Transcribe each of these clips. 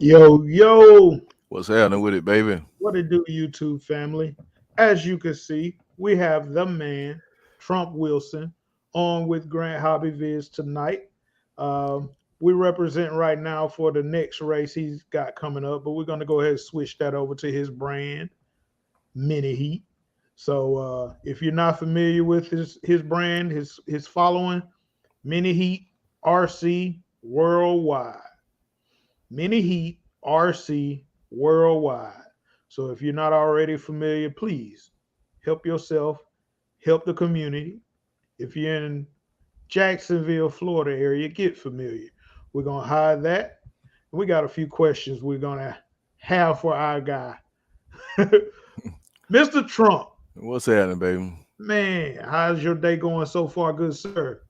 Yo, yo, What's happening with it, baby? what it do, YouTube family? As you can see, we have the man, Trump Wilson, on with Grant Hobby Viz tonight. We represent right now for the next race he's got coming up, but we're going to go ahead and switch that over to his brand, Mini Heat. So if you're not familiar with his brand, his following, Mini Heat RC Worldwide. Mini Heat RC Worldwide. So if you're not already familiar, please help yourself, help the community. If you're in Jacksonville, Florida area, get familiar. We're gonna hide that. We got a few questions we're gonna have for our guy, Mr. Trump. What's happening, baby? Man, how's your day going so far, good sir?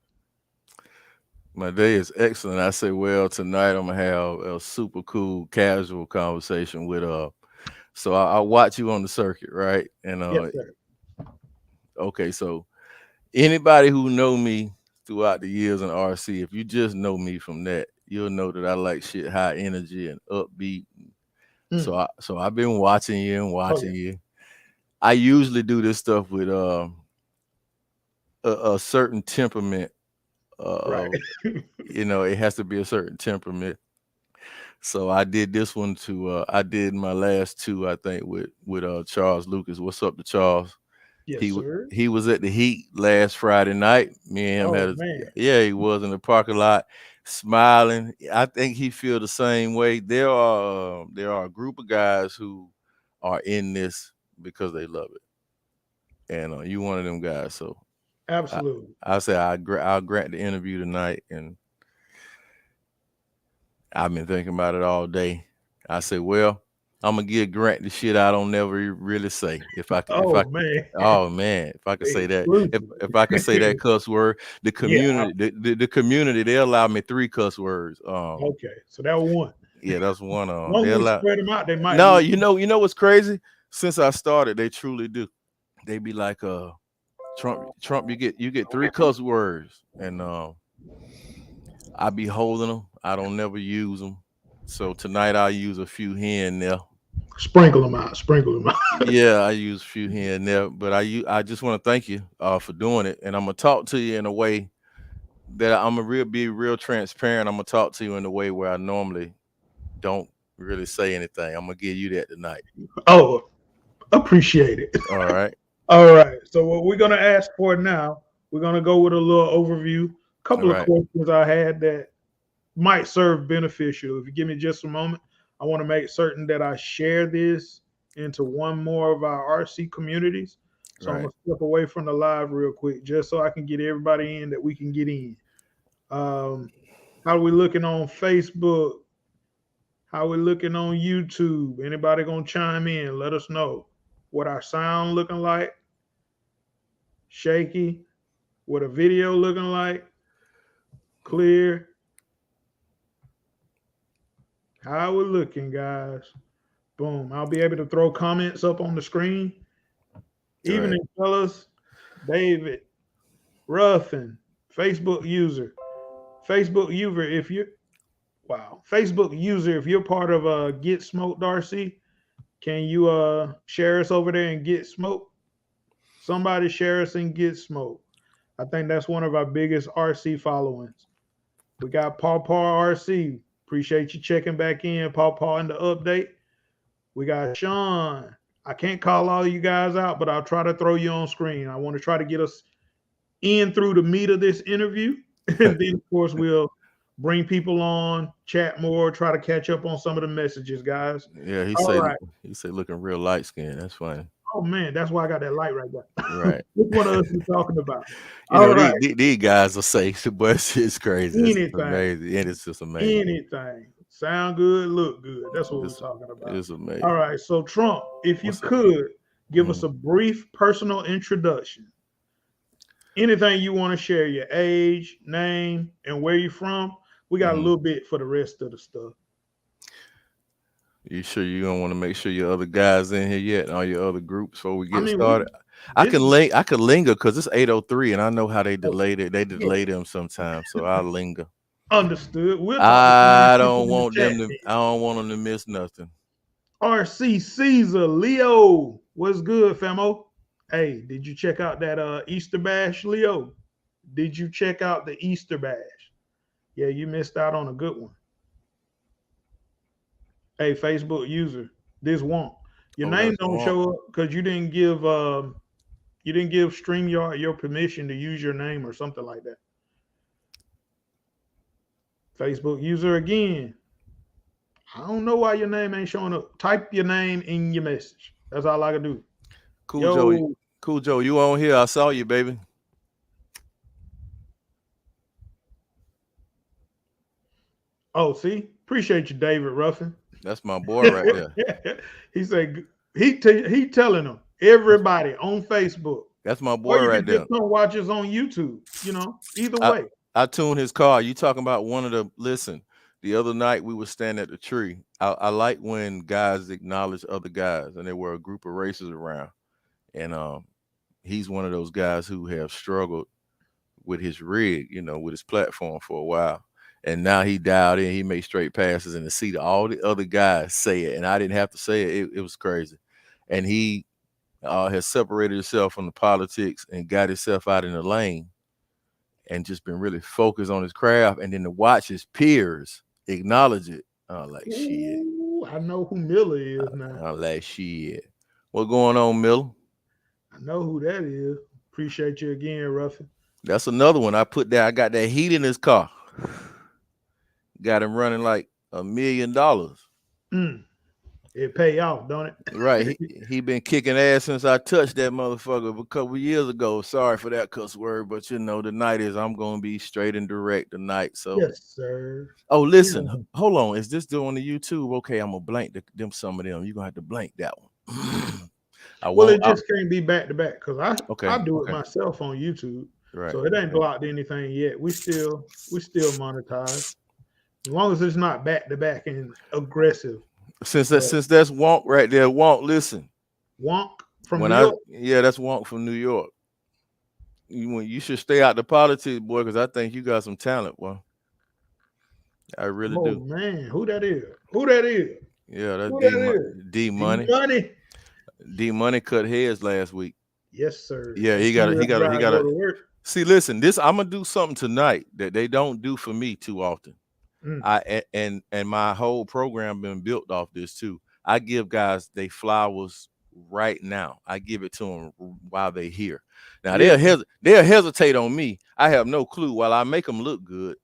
My day is excellent. I say, well, tonight I'm gonna have a super cool, casual conversation with So I watch you on the circuit, right? And Yes, sir. okay, so anybody who know me throughout the years in RC, if you just know me from that, you'll know that I like shit high energy and upbeat. Mm. So I've been watching you and Oh watching yeah, you. I usually do this stuff with a certain temperament. right. It has to be a certain temperament. So I did this one to I did my last two, I think, with Charles Lucas. What's up to Charles? Yes, He wa- sir. he was at the Heat last Friday night. Me and him Oh had a, man. yeah, he was in the parking lot smiling. I think he feel the same way. There are a group of guys who are in this because they love it, and you one of them guys. So I Absolutely. I say I'll grant the interview tonight, and I've been thinking about it all day. I say, well, I'm gonna give Grant the shit I don't never really say. If I Oh man. oh man, if I could say that, if Exclusive. if I could say that cuss word, Yeah. the community they allow me three cuss words. Okay. So that was one. Yeah, that's one. Once They we allow. spread them out, they might No, lose. you know what's crazy? Since I started, they truly do. They be like, Trump, you get three cuss words, and I be holding them. I don't never use them. So tonight I'll use a few here and there. Sprinkle them out. Sprinkle them out. Yeah, I use a few here and there, but I just want to thank you for doing it, and I'm gonna talk to you in a way that I'm gonna be real transparent. I'm gonna talk to you in a way where I normally don't really say anything. I'm gonna give you that tonight. Oh, appreciate it. All right, All right. So what we're gonna ask for now, we're gonna go with a little overview. A all couple of right, questions I had that might serve beneficial. If you give me just a moment, I want to make certain that I share this into one more of our RC communities. So I'm right. gonna step away from the live real quick, just so I can get everybody in that we can get in. Um, how are we looking on Facebook? How we looking on YouTube? Anybody gonna chime in? Let us know what our sound looking like. Shaky. What a video looking like. Clear. How we looking, guys? Boom. I'll be able to throw comments up on the screen. Right. Evening, fellas. David, Ruffin, Facebook user. Facebook user, if you Facebook user, if you're part of Get Smoked Darcy, can you share us over there and Get Smoked? Somebody share us and Get Smoked. I think that's one of our biggest RC followings. We got Paw Paw RC. Appreciate you checking back in, Paw Paw, in the update. We got Sean. I can't call all you guys out, but I'll try to throw you on screen. I want to try to get us in through the meat of this interview. And then, of course, we'll bring people on, chat more, try to catch up on some of the messages, guys. Yeah, he All say right. he say looking real light skinned. That's funny. Oh, man, that's why I got that light right there. Right. Which one of us we talking about? All right. These guys are safe, but it's crazy. It's Anything. amazing, and it's just amazing. Anything. Sound good, look good. That's what we're It's talking about. it's All amazing. right. So, Trump, if you What's up? could give us Mhm. a brief personal introduction, anything you want to share, your age, name, and where you're from. We got a Mhm. little bit for the rest of the stuff. You sure you don't want to make sure your other guys in here yet, and all your other groups before we I get mean, we started? this is I could linger because it's 8:03, and I know how they oh, delay it. They yeah. delay them sometimes, so I'll linger. Understood. We'll talk to some of these I people don't in the want chat them to. then. I don't want them to miss nothing. RC Caesar, Leo, what's good, famo? Hey, did you check out that Easter bash, Leo? Did you check out the Easter bash? Yeah, you missed out on a good one. Hey, Facebook user, this won't. Your Oh, name that's don't wrong. show up because you didn't give StreamYard your permission to use your name or something like that. Facebook user again. I don't know why your name ain't showing up. Type your name in your message. That's all I can do. Cool Joe. Yo, Cool Joe. You on here? I saw you, baby. oh, see, appreciate you, David Ruffin. That's my boy right there. he said he telling them That's everybody on Facebook, that's my or boy you right could just there. come watch us on YouTube. You know, either I way. I tuned his car. You talking about one of the listen? The other night we were standing at the tree. I like when guys acknowledge other guys, and there were a group of racers around, and he's one of those guys who have struggled with his rig, with his platform for a while. And now he dialed in, he made straight passes and to see all the other guys say it. And I didn't have to say it. It was crazy. And he has separated himself from the politics and got himself out in the lane and just been really focused on his craft. And then to watch his peers acknowledge it. Like shit. Ooh, I know who Miller is now. Like shit. What going on, Miller? I know who that is. Appreciate you again, Ruffin. That's another one. I got that heat in his car. Got him running like $1 million. Mm, it pay off, don't Right. it? He been kicking ass since I touched that motherfucker a couple years ago. Sorry for that cuss word, but the night is I'm gonna be straight and direct tonight. So yes, sir. oh You listen, know. hold on. Is this doing the YouTube? Okay, I'm gonna blank them some of them. You're gonna have to blank that one. I Well, won't it just can't be back to back because I okay, do it okay. myself on YouTube, Right. so it ain't Okay. blocked anything yet. We still monetize as long as it's not back to back and aggressive. But Since that's Wonk right there, Wonk, listen. Wonk from New York. That's Wonk from New York. You should stay out the politics, boy, because I think you got some talent, boy. I really Oh do. man, who that is? Who that is? Yeah, that's Who that is? D D Money. Money. D Money cut heads last week. Yes, sir. Yeah, That he got to he T-Web got to he drive got go to to work. see. Listen, this I'm gonna do something tonight that they don't do for me too often. Mm. And my whole program been built off this too. I give guys they flowers right now. I give it to them while they here. Now Yeah. they'll hesitate on me. I have no clue. While I make them look good,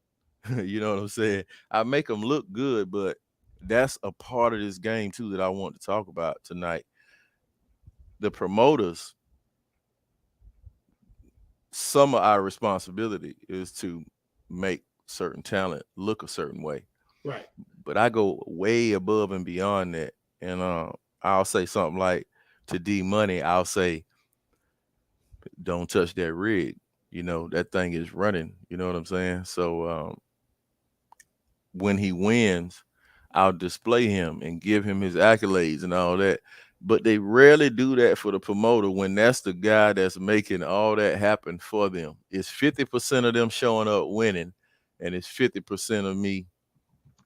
you know what I'm saying. I make them look good, but that's a part of this game too that I want to talk about tonight. The promoters, some of our responsibility is to make certain talent look a certain way. Right. But I go way above and beyond that. And I'll say something like to D Money, I'll say, don't touch that rig. That thing is running. You know what I'm saying? So when he wins, I'll display him and give him his accolades and all that. But they rarely do that for the promoter when that's the guy that's making all that happen for them. It's 50% of them showing up winning, and it's 50% of me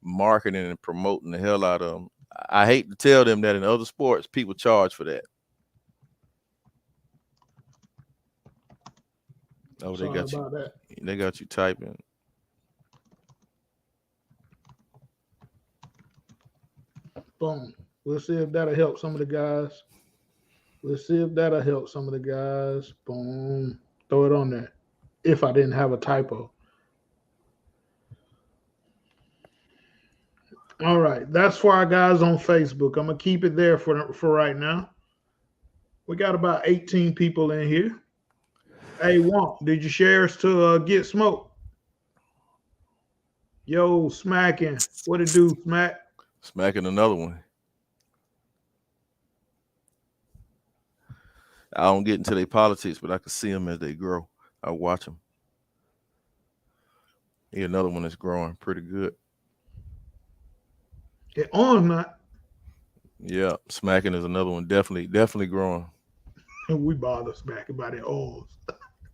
marketing and promoting the hell out of them. I hate to tell them that in other sports, people charge for that. Oh, they Sorry got you. about that. They got you typing. Boom. We'll see if that'll help some of the guys. Let's see if that'll help some of the guys. Boom. Throw it on there. If I didn't have a typo. All right. That's for our guys on Facebook. I'm gonna keep it there for right now. We got about 18 people in here. Hey, Womp, did you share us to Get Smoke? Yo, smacking. What it do, Smack? Smacking another one. I don't get into their politics, but I can see them as they grow. I watch them. Here's another one that's growing pretty good. It on not. Yeah, smacking is another one. Definitely growing. We bother smacking by their arms.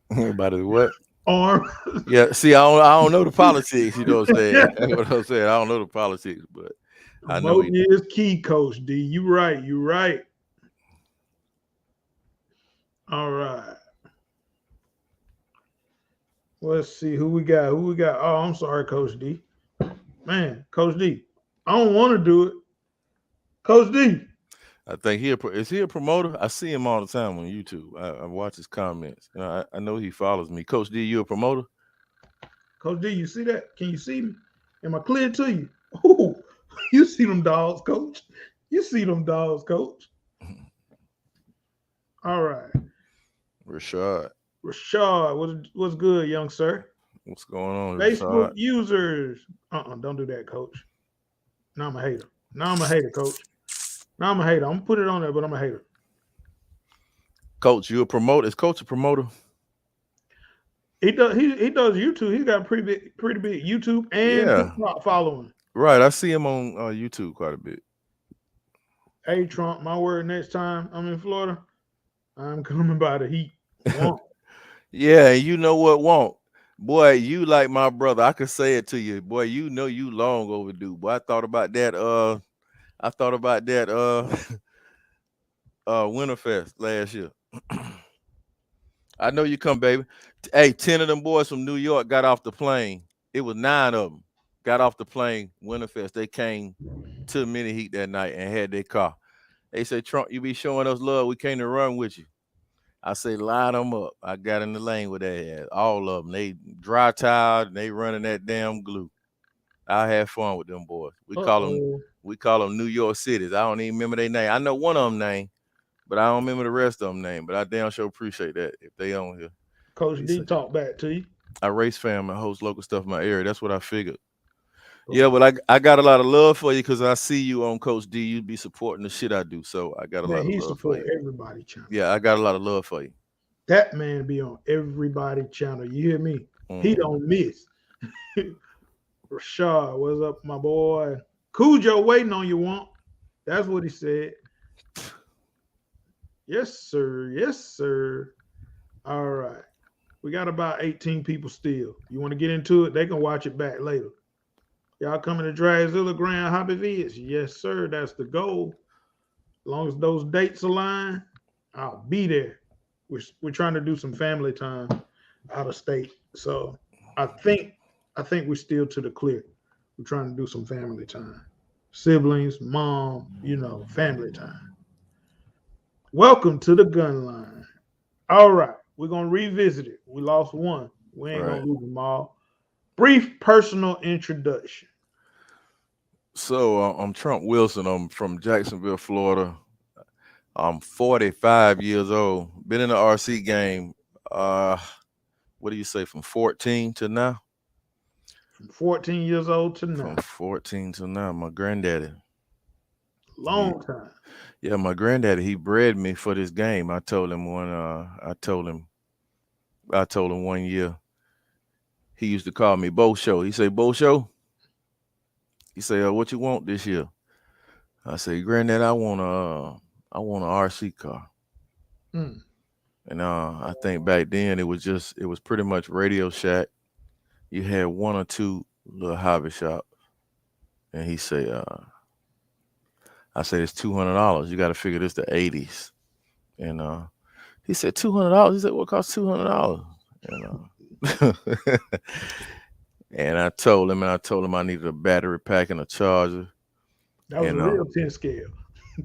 About it what? arm. Yeah, see, I don't know the politics. You know what I'm saying? That's what I'm saying. I don't know the politics, but I know he. Voting is key, Coach D. You right. You right. All right. Let's see who we got. Who we got? Oh, I'm sorry, Coach D. Man, Coach D. I don't want to do it. Coach D. I think is he a promoter? I see him all the time on YouTube. I watch his comments. I know he follows me. Coach D, you a promoter? Coach D, you see that? Can you see me? Am I clear to you? Ooh, you see them dogs, Coach. You see them dogs, Coach. All right. Rashad, Rashad, what's good, young sir? what's going on, Facebook Rashad? users. Don't do that, Coach. Now I'm a hater. Now I'm a hater, Coach. Now I'm a hater. I'm gonna put it on there, but I'm a hater. Coach, you a promoter? Is Coach a promoter? He does YouTube. He's got a pretty big YouTube and Yeah, TikTok following. right. I see him on YouTube quite a bit. Hey Trump, my word next time I'm in Florida, I'm coming by the heat. Won't. Yeah, and you know what won't? Boy, you like my brother. I could say it to you. Boy, you know you long overdue. Boy, I thought about that Winterfest last year. I know you come, baby. Hey, 10 of them boys from New York got off the plane. It was 9 of them. Got off the plane, Winterfest. They came to Mini Heat that night and had their car. They said, Trump, you be showing us love. We came to run with you. I say, line them up. I got in the lane with that ass. All of them. They dry tired and they running that damn glue. I had fun with them boys. We Uh call them oh. New York cities. I don't even remember their name. I know one of them name, but I don't remember the rest of them name. But I damn sure appreciate that if they on here. Coach He D said, talk back to you. I race fam and host local stuff in my area. That's what I figured. Yeah, Oh, but I got a lot of love for you because I see you on Coach D. You be supporting the shit I do. So I got a man, lot of he love for support you. everybody channel. Yeah, I got a lot of love for you. That man be on everybody channel. You hear me? He Mhm. don't miss. Rashad, what's up, my boy? Cujo waiting on you, want. That's what he said. Yes, sir. Yes, sir. All right. We got about 18 people still. You want to get into it? They can watch it back later. Y'all coming to Dragzilla Grand Hobby Vids? Yes, sir. That's the goal. As long as those dates align, I'll be there. We're trying to do some family time out of state. So I think we're still to the clear. We're trying to do some family time. Siblings, mom, family time. Welcome to the gun line. All right, we're gonna revisit it. We lost one. We ain't gonna Right. lose them all. Brief personal introduction. So I'm Trump Wilson. I'm from Jacksonville, Florida. I'm 45 years old. Been in the RC game. Uh, what do you say? From 14 to now. From 14 years old to From now. 14 to now. My granddaddy. He, Long time. yeah, my granddaddy. He bred me for this game. I told him one. I told him one year. He used to call me Bo Show. He say Bo Show. He say, what you want this year? I say, Granddad, I want an RC car. Mm. And I think back then it was pretty much Radio Shack. You had one or two little hobby shop, and he say, I said it's $200. You got to figure this the '80s, and he said $200. He said what costs $200? And and I told him I needed a battery pack and a charger, That was a and real 10 scale.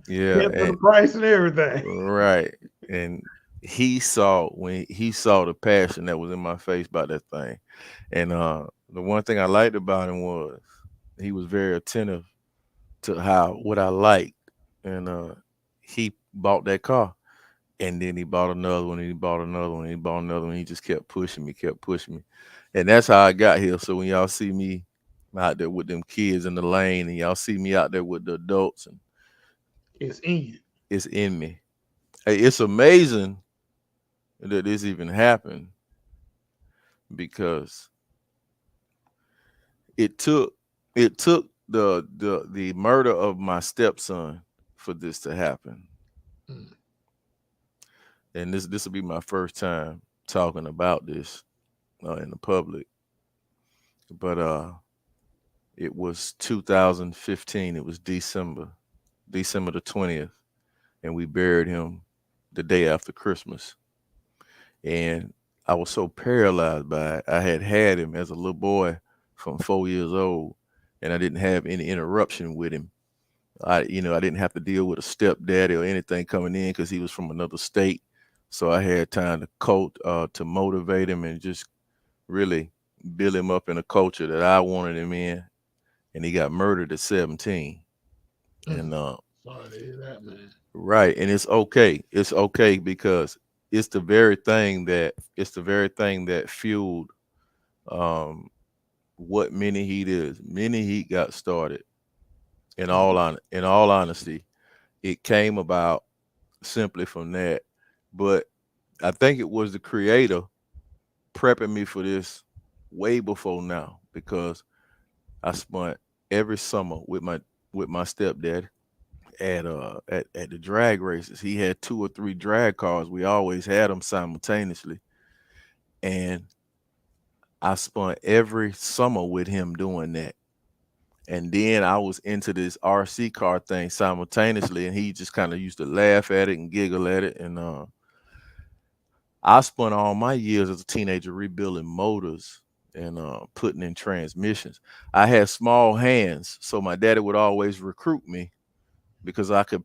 yeah, 10 for the and price and everything. right, and he saw the passion that was in my face about that thing, and the one thing I liked about him was he was very attentive to how what I liked, and he bought that car, and then he bought another one, and he bought another one, and he bought another one. He just kept pushing me, and that's how I got here. So when y'all see me out there with them kids in the lane, and y'all see me out there with the adults, and It's in you. it's in me. Hey, it's amazing that this even happened because it took the murder of my stepson for this to happen. Mm. And this will be my first time talking about this. in the public. But it was 2015. It was December the 20th, and we buried him the day after Christmas. And I was so paralyzed by it. I had him as a little boy from 4 years old, and I didn't have any interruption with him. I didn't have to deal with a stepdaddy or anything coming in because he was from another state. So I had time to to motivate him and just really build him up in a culture that I wanted him in. And he got murdered at 17. Mm. And Sorry to hear that, man. right, and it's okay. It's okay because it's the very thing that fueled um what Mini Heat is. Mini Heat got started. In all honesty, it came about simply from that. But I think it was the creator prepping me for this way before now because I spent every summer with my stepdad at the drag races. He had two or three drag cars. We always had them simultaneously, and I spent every summer with him doing that. And then I was into this RC car thing simultaneously, and he just kind of used to laugh at it and giggle at it. And I spent all my years as a teenager rebuilding motors and putting in transmissions. I had small hands, so my daddy would always recruit me because I could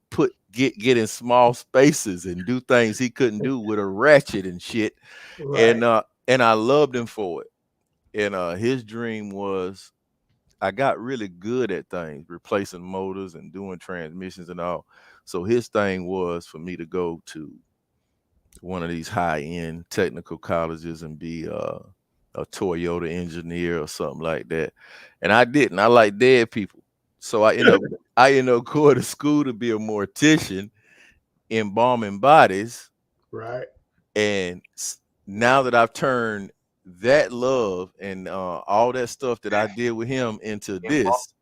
get in small spaces and do things he couldn't do with a ratchet and shit. Right. And I loved him for it. And his dream was I got really good at things, replacing motors and doing transmissions and all. So his thing was for me to go to one of these high end technical colleges and be a Toyota engineer or something like that. And I didn't. I like dead people. So I ended up going to school to be a mortician, embalming bodies. Right. And now that I've turned that love and all that stuff that I did with him into this,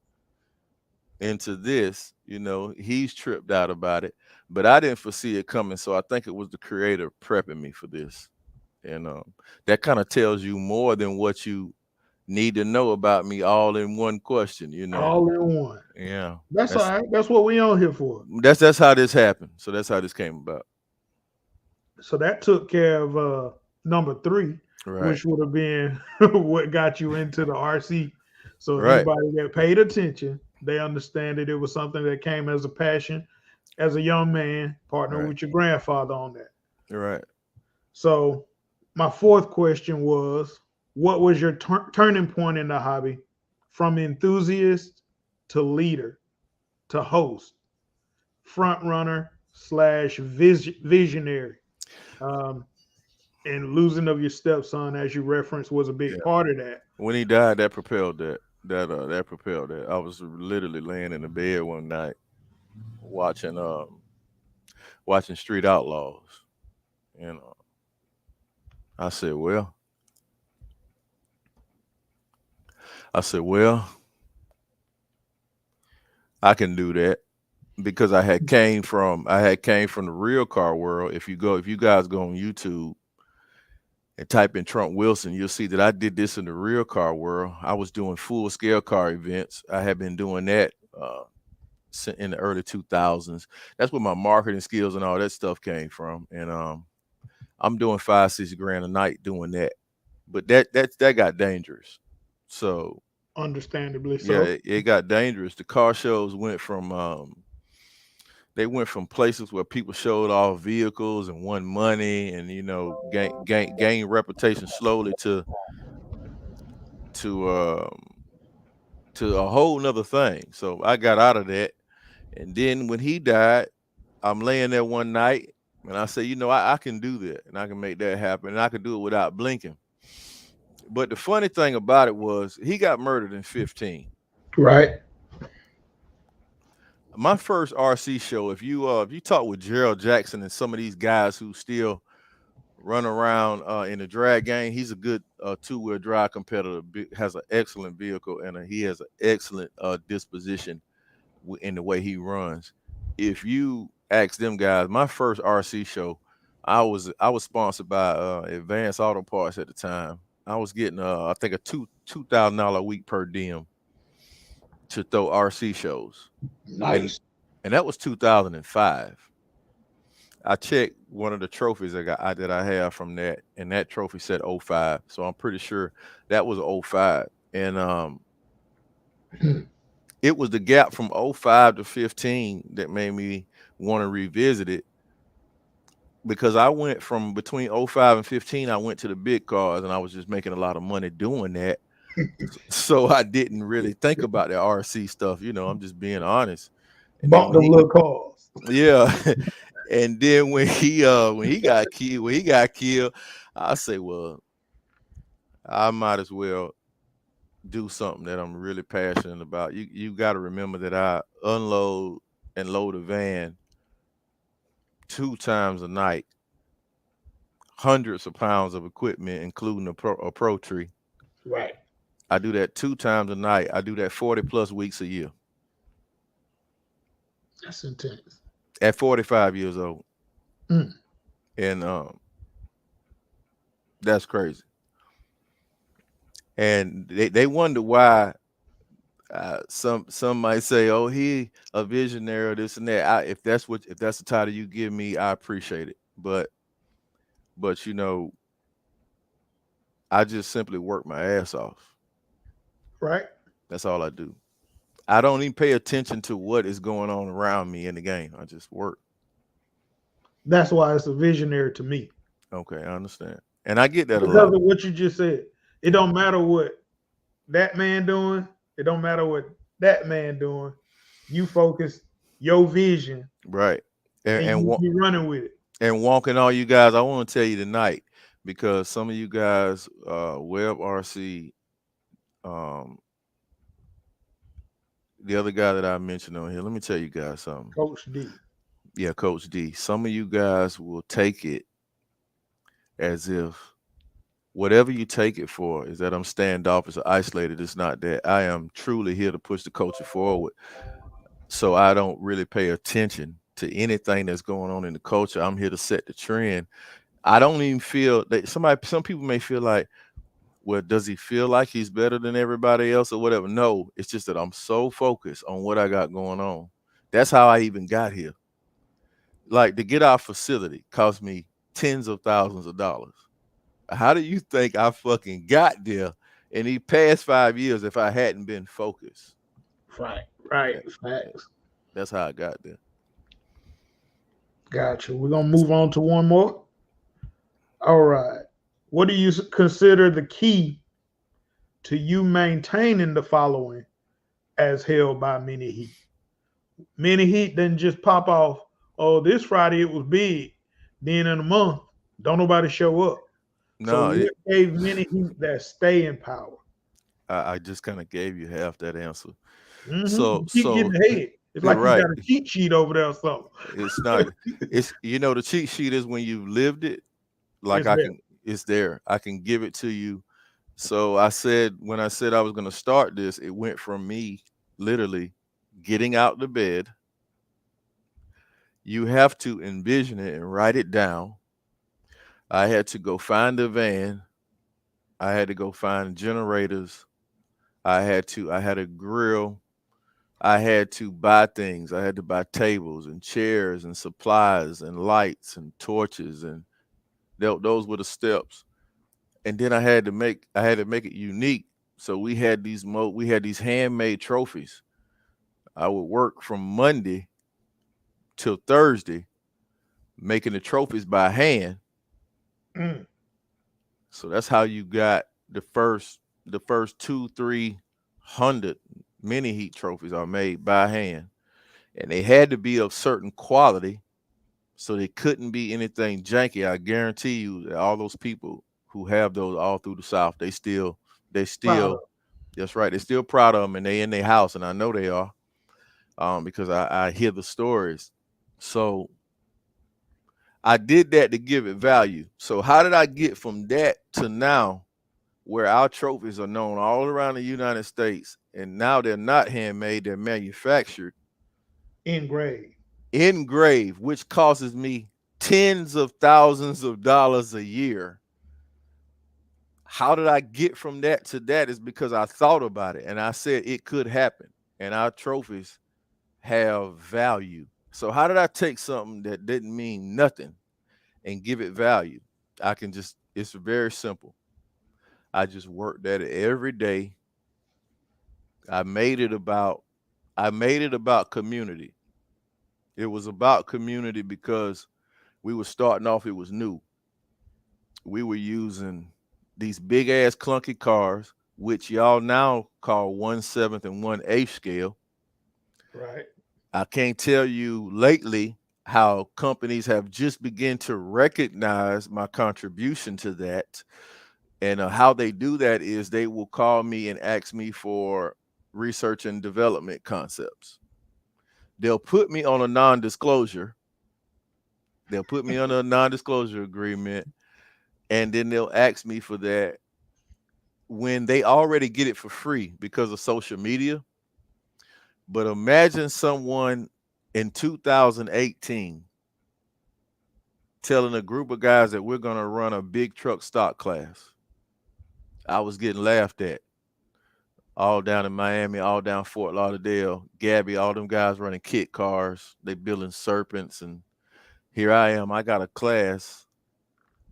he's tripped out about it. But I didn't foresee it coming. So I think it was the creator prepping me for this. And that kind of tells you more than what you need to know about me all in one question. All in one. Yeah. That's all That's right. That's what we on here for. that's how this happened. So that's how this came about. So that took care of number three, Right. which would have been what got you into the RC. So Right. anybody that paid attention, they understand that it was something that came as a passion as a young man, partner Right. with your grandfather on that. Right. So my fourth question was, what was your turning point in the hobby from enthusiast to leader to host, front runner slash visionary? Um, and losing of your stepson, as you referenced, was a big Yeah. part of that. When he died, that propelled that. That propelled that. I was literally laying in the bed one night watching watching Street Outlaws. And I said, well, I said, well, I can do that because I had came from the real car world. If you guys go on YouTube and type in Trump Wilson, you'll see that I did this in the real car world. I was doing full scale car events. I had been doing that in the early 2000s. That's where my marketing skills and all that stuff came from. And I'm doing 5-6 grand a night doing that. But that got dangerous. So Understandably yeah, so. it got dangerous. The car shows they went from places where people showed off vehicles and won money and gain reputation slowly to to a whole nother thing. So I got out of that. And then when he died, I'm laying there one night and I say, I can do that and I can make that happen and I can do it without blinking. But the funny thing about it was he got murdered in 15. Right. My first RC show, if you talk with Gerald Jackson and some of these guys who still run around in the drag game, he's a good two-wheel drive competitor, has an excellent vehicle, and he has an excellent disposition in the way he runs. If you ask them guys, my first RC show, I was sponsored by Advanced Auto Parts at the time, I was getting I think a $2,000 a week per diem to throw RC shows, and Nice. that was 2005. I checked one of the trophies that I have from that, and that trophy said '05. So I'm pretty sure that was '05. And it was the gap from '05 to 15 that made me want to revisit it, because I went from between '05 and 15, I went to the big cars, and I was just making a lot of money doing that. So I didn't really think about the RC stuff. I'm just being honest. And then Bought when them he, little cars. yeah, and then when he got killed, I say, well, I might as well do something that I'm really passionate about. You got to remember that I unload and load a van 2 times a night, hundreds of pounds of equipment, including a pro tree. Right. I do that 2 times a night. I do that 40 plus weeks a year That's intense. at 45 years old. Mm. And that's crazy. And they wonder why some might say, "Oh, he a visionary, or this and that." If that's the title you give me, I appreciate it. But I just simply work my ass off. Right. That's all I do. I don't even pay attention to what is going on around me in the game. I just work. That's why it's a visionary to me. Okay, I understand, and I get that a Because lot. of what you just said. It don't matter what that man doing. It don't matter what that man doing. You focus your vision Right, and and and you wa- be running with it. and walking all you guys. I want to tell you tonight, because some of you guys, Web RC, um, the other guy that I mentioned on here. Let me tell you guys something. Coach D. Yeah, Coach D. Some of you guys will take it as if whatever you take it for is that I'm standoffish or isolated. It's not that. I am truly here to push the culture forward. So I don't really pay attention to anything that's going on in the culture. I'm here to set the trend. I don't even feel that some people may feel like, well, does he feel like he's better than everybody else or whatever? No, it's just that I'm so focused on what I got going on. That's how I even got here. Like, to get our facility cost me tens of thousands of dollars. How do you think I fucking got there in these past 5 years if I hadn't been focused? Right. Right. That, that- Facts. that's how I got there. Gotcha. We're gonna move on to one more. All right. What do you consider the key to you maintaining the following as held by Mini Heat? Mini Heat didn't just pop off. Oh, this Friday it was big. Then in a month, don't nobody show up. So No, what gave Mini Heat that staying power? I just kind of gave you half that answer. You keep So getting ahead. It's you're like you right. got a cheat sheet over there or something. It's not. It's the cheat sheet is when you've lived it. Like It's there. it's there. I can give it to you. So I said, when I said I was going to start this, it went from me literally getting out the bed. You have to envision it and write it down. I had to go find a van. I had to go find generators. I had a grill. I had to buy things. I had to buy tables and chairs and supplies and lights and torches, and those were the steps. And then I had to make it unique. So we had these handmade trophies. I would work from Monday till Thursday making the trophies by hand. Mm. So that's how you got the first 200-300 mini heat trophies are made by hand, and they had to be of certain quality, so they couldn't be anything janky. I guarantee you that all those people who have those all through the South, they Proud of. still that's right, they're still proud of them, and they in their house, and I know they are, because I hear the stories. So I did that to give it value. So how did I get from that to now, where our trophies are known all around the United States, and now they're not handmade, they're manufactured, Engraved. engraved, which causes me tens of thousands of dollars a year. How did I get from that to that? Is because I thought about it and I said it could happen. And our trophies have value. So how did I take something that didn't mean nothing and give it value? I can just, it's very simple. I just worked at it every day. I made it about I made it about community. It was about community because we were starting off, it was new. We were using these big ass clunky cars, which y'all now call 1/7 and 1/8 scale. Right. I can't tell you lately how companies have just begun to recognize my contribution to that. And how they do that is they will call me and ask me for research and development concepts. They'll put me on a non-disclosure. They'll put me on a non-disclosure agreement, and then they'll ask me for that when they already get it for free because of social media. But imagine someone in 2018 telling a group of guys that we're going to run a big truck stock class. I was getting laughed at all down in Miami, all down Fort Lauderdale. Gabby, all them guys running kit cars. They building serpents. And here I am. I got a class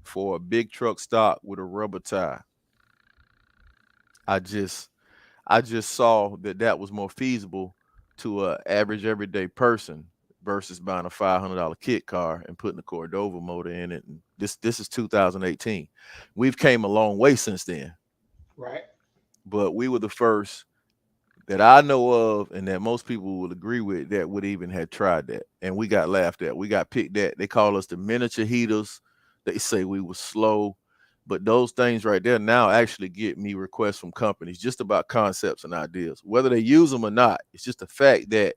for a big truck stock with a rubber tie. I just I just saw that that was more feasible to a average everyday person versus buying a $500 kit car and putting a Cordova motor in it. And this is 2018. We've came a long way since then, Right. but we were the first that I know of, and that most people would agree with, that would even had tried that, and we got laughed at. We got picked at. They call us the miniature heaters. They say we were slow, but those things right there now actually get me requests from companies just about concepts and ideas, whether they use them or not. It's just the fact that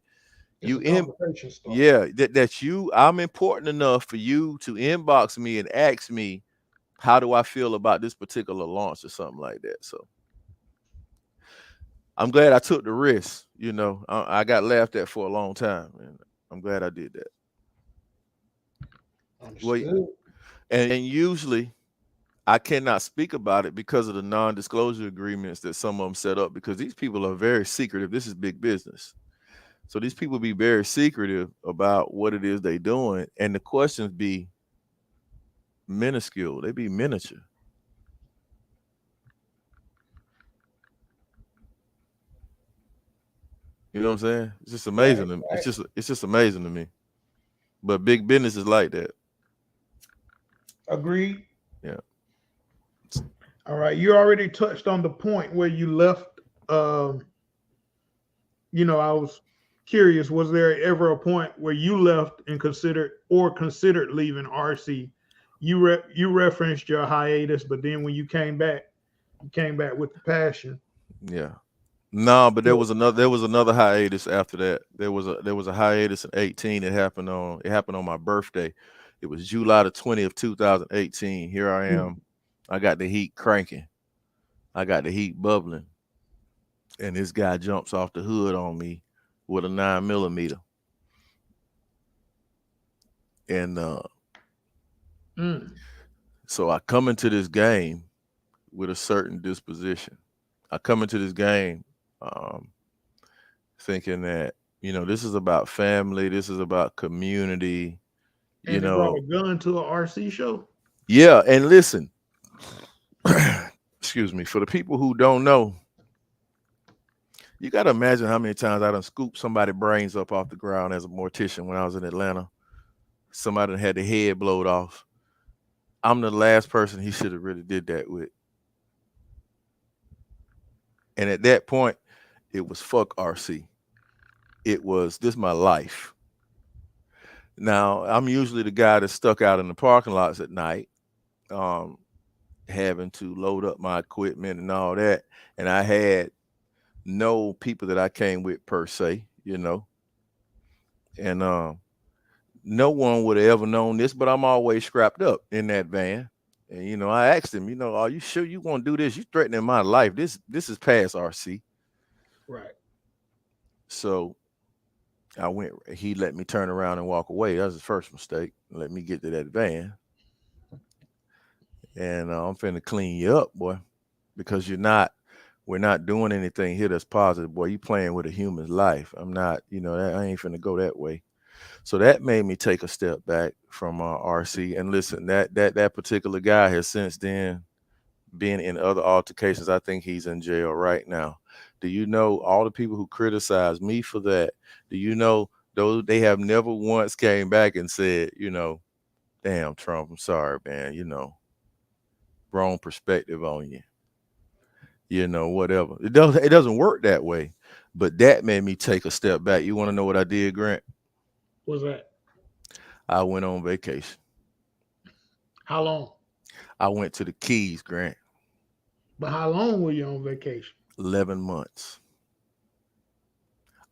It's you a in, conversation starter. yeah, that you, I'm important enough for you to inbox me and ask me how do I feel about this particular launch or something like that. So I'm glad I took the risk. You know, I got laughed at for a long time, and I'm glad I did that. Well, Understood. and usually I cannot speak about it because of the non-disclosure agreements that some of them set up, because these people are very secretive. This is big business. So these people be very secretive about what it is they doing, and the questions be minuscule. They be miniature. You know what I'm saying? It's just Right. amazing. Right. It's just amazing to me. But big business is like that. Agreed. Yeah. All right. You already touched on the point where you left. I was curious. Was there ever a point where you left and considered leaving RC? You referenced your hiatus, but then when you came back with the passion. Yeah. No, but So, there was another hiatus after that. There was a hiatus in 18. It happened on my birthday. It was July the 20th, 2018. Here I mm, am. I got the heat cranking. I got the heat bubbling. And this guy jumps off the hood on me with a 9 millimeter. And mm, so I come into this game with a certain disposition. I come into this game um, thinking that, this is about family, this is about community, you and they brought know. a gun to a RC show. Yeah, and listen, excuse me, for the people who don't know, you got to imagine how many times I done scooped somebody brains up off the ground as a mortician when I was in Atlanta. Somebody done had the head blowed off. I'm the last person he should have really did that with. And at that point, it was fuck RC. It was this my life. Now, I'm usually the guy that's stuck out in the parking lots at night, um, having to load up my equipment and all that. And I had no people that I came with per se, and no one would have ever known this, but I'm always scrapped up in that van. And I asked him, are you sure you want to do this? You threatening my life. This is past RC. Right. So I went. He let me turn around and walk away. That was his first mistake. Let me get to that van, and I'm finna clean you up, boy. because we're not doing anything here that's positive. Boy, you playing with a human's life. I'm not, I ain't finna go that way. So that made me take a step back from RC. And listen, that particular guy has since then been in other altercations. I think he's in jail right now. Do you know all the people who criticize me for that? Do you know those they have never once came back and said, damn Trump, I'm sorry, man, wrong perspective on you, whatever. It doesn't work that way. But that made me take a step back. You want to know what I did, Grant? What's that? I went on vacation. How long? I went to the Keys, Grant. But how long were you on vacation? 11 months.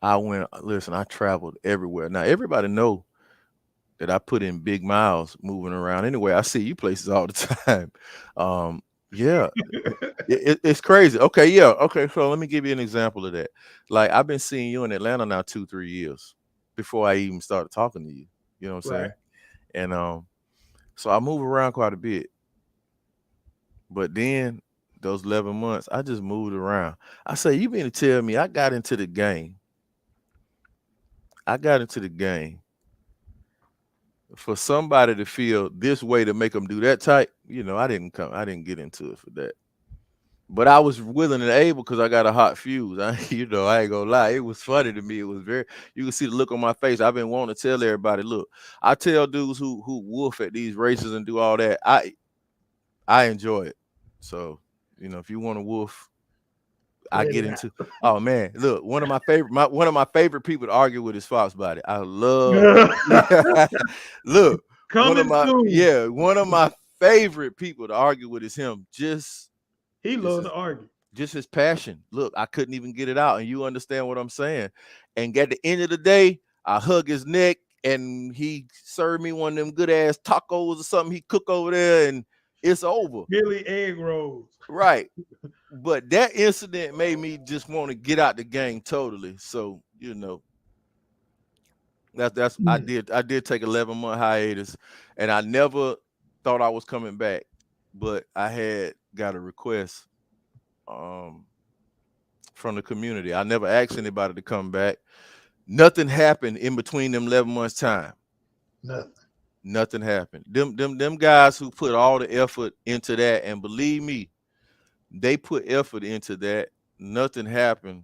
Listen, I traveled everywhere. Now, everybody know that I put in big miles moving around. Anyway, I see you places all the time. Yeah, it's crazy. Okay, yeah. Okay, so let me give you an example of that. Like, I've been seeing you in Atlanta now 2, 3 years before I even started talking to you. You know what I'm Right. saying? And so I move around quite a bit. But then those 11 months, I just moved around. I say, you mean to tell me I got into the game? I got into the game for somebody to feel this way to make them do that type. I didn't get into it for that. But I was willing and able because I got a hot fuse. I ain't gonna lie. It was funny to me. It was very. You can see the look on my face. I've been wanting to tell everybody. Look, I tell dudes who wolf at these races and do all that. I enjoy it. So if you want to wolf, I Let get it into. Oh man, look, one of my favorite people to argue with is Fox Body. I love. out. Yeah, look, Coming soon. one of my favorite people to argue with is him. He Just loved his to argue. just his passion. Look, I couldn't even get it out, and you understand what I'm saying. And at the end of the day, I hug his neck, and he served me one of them good ass tacos or something he cook over there, and it's over. Billy egg rolls. Right. But that incident made me just want to get out the game totally. So, that's Mm, I did take 11-month hiatus, and I never thought I was coming back, but I had got a request um from the community. I never asked anybody to come back. Nothing happened in between them 11 months time. nothing. Nothing happened. Them guys who put all the effort into that, and believe me, they put effort into that. Nothing happened.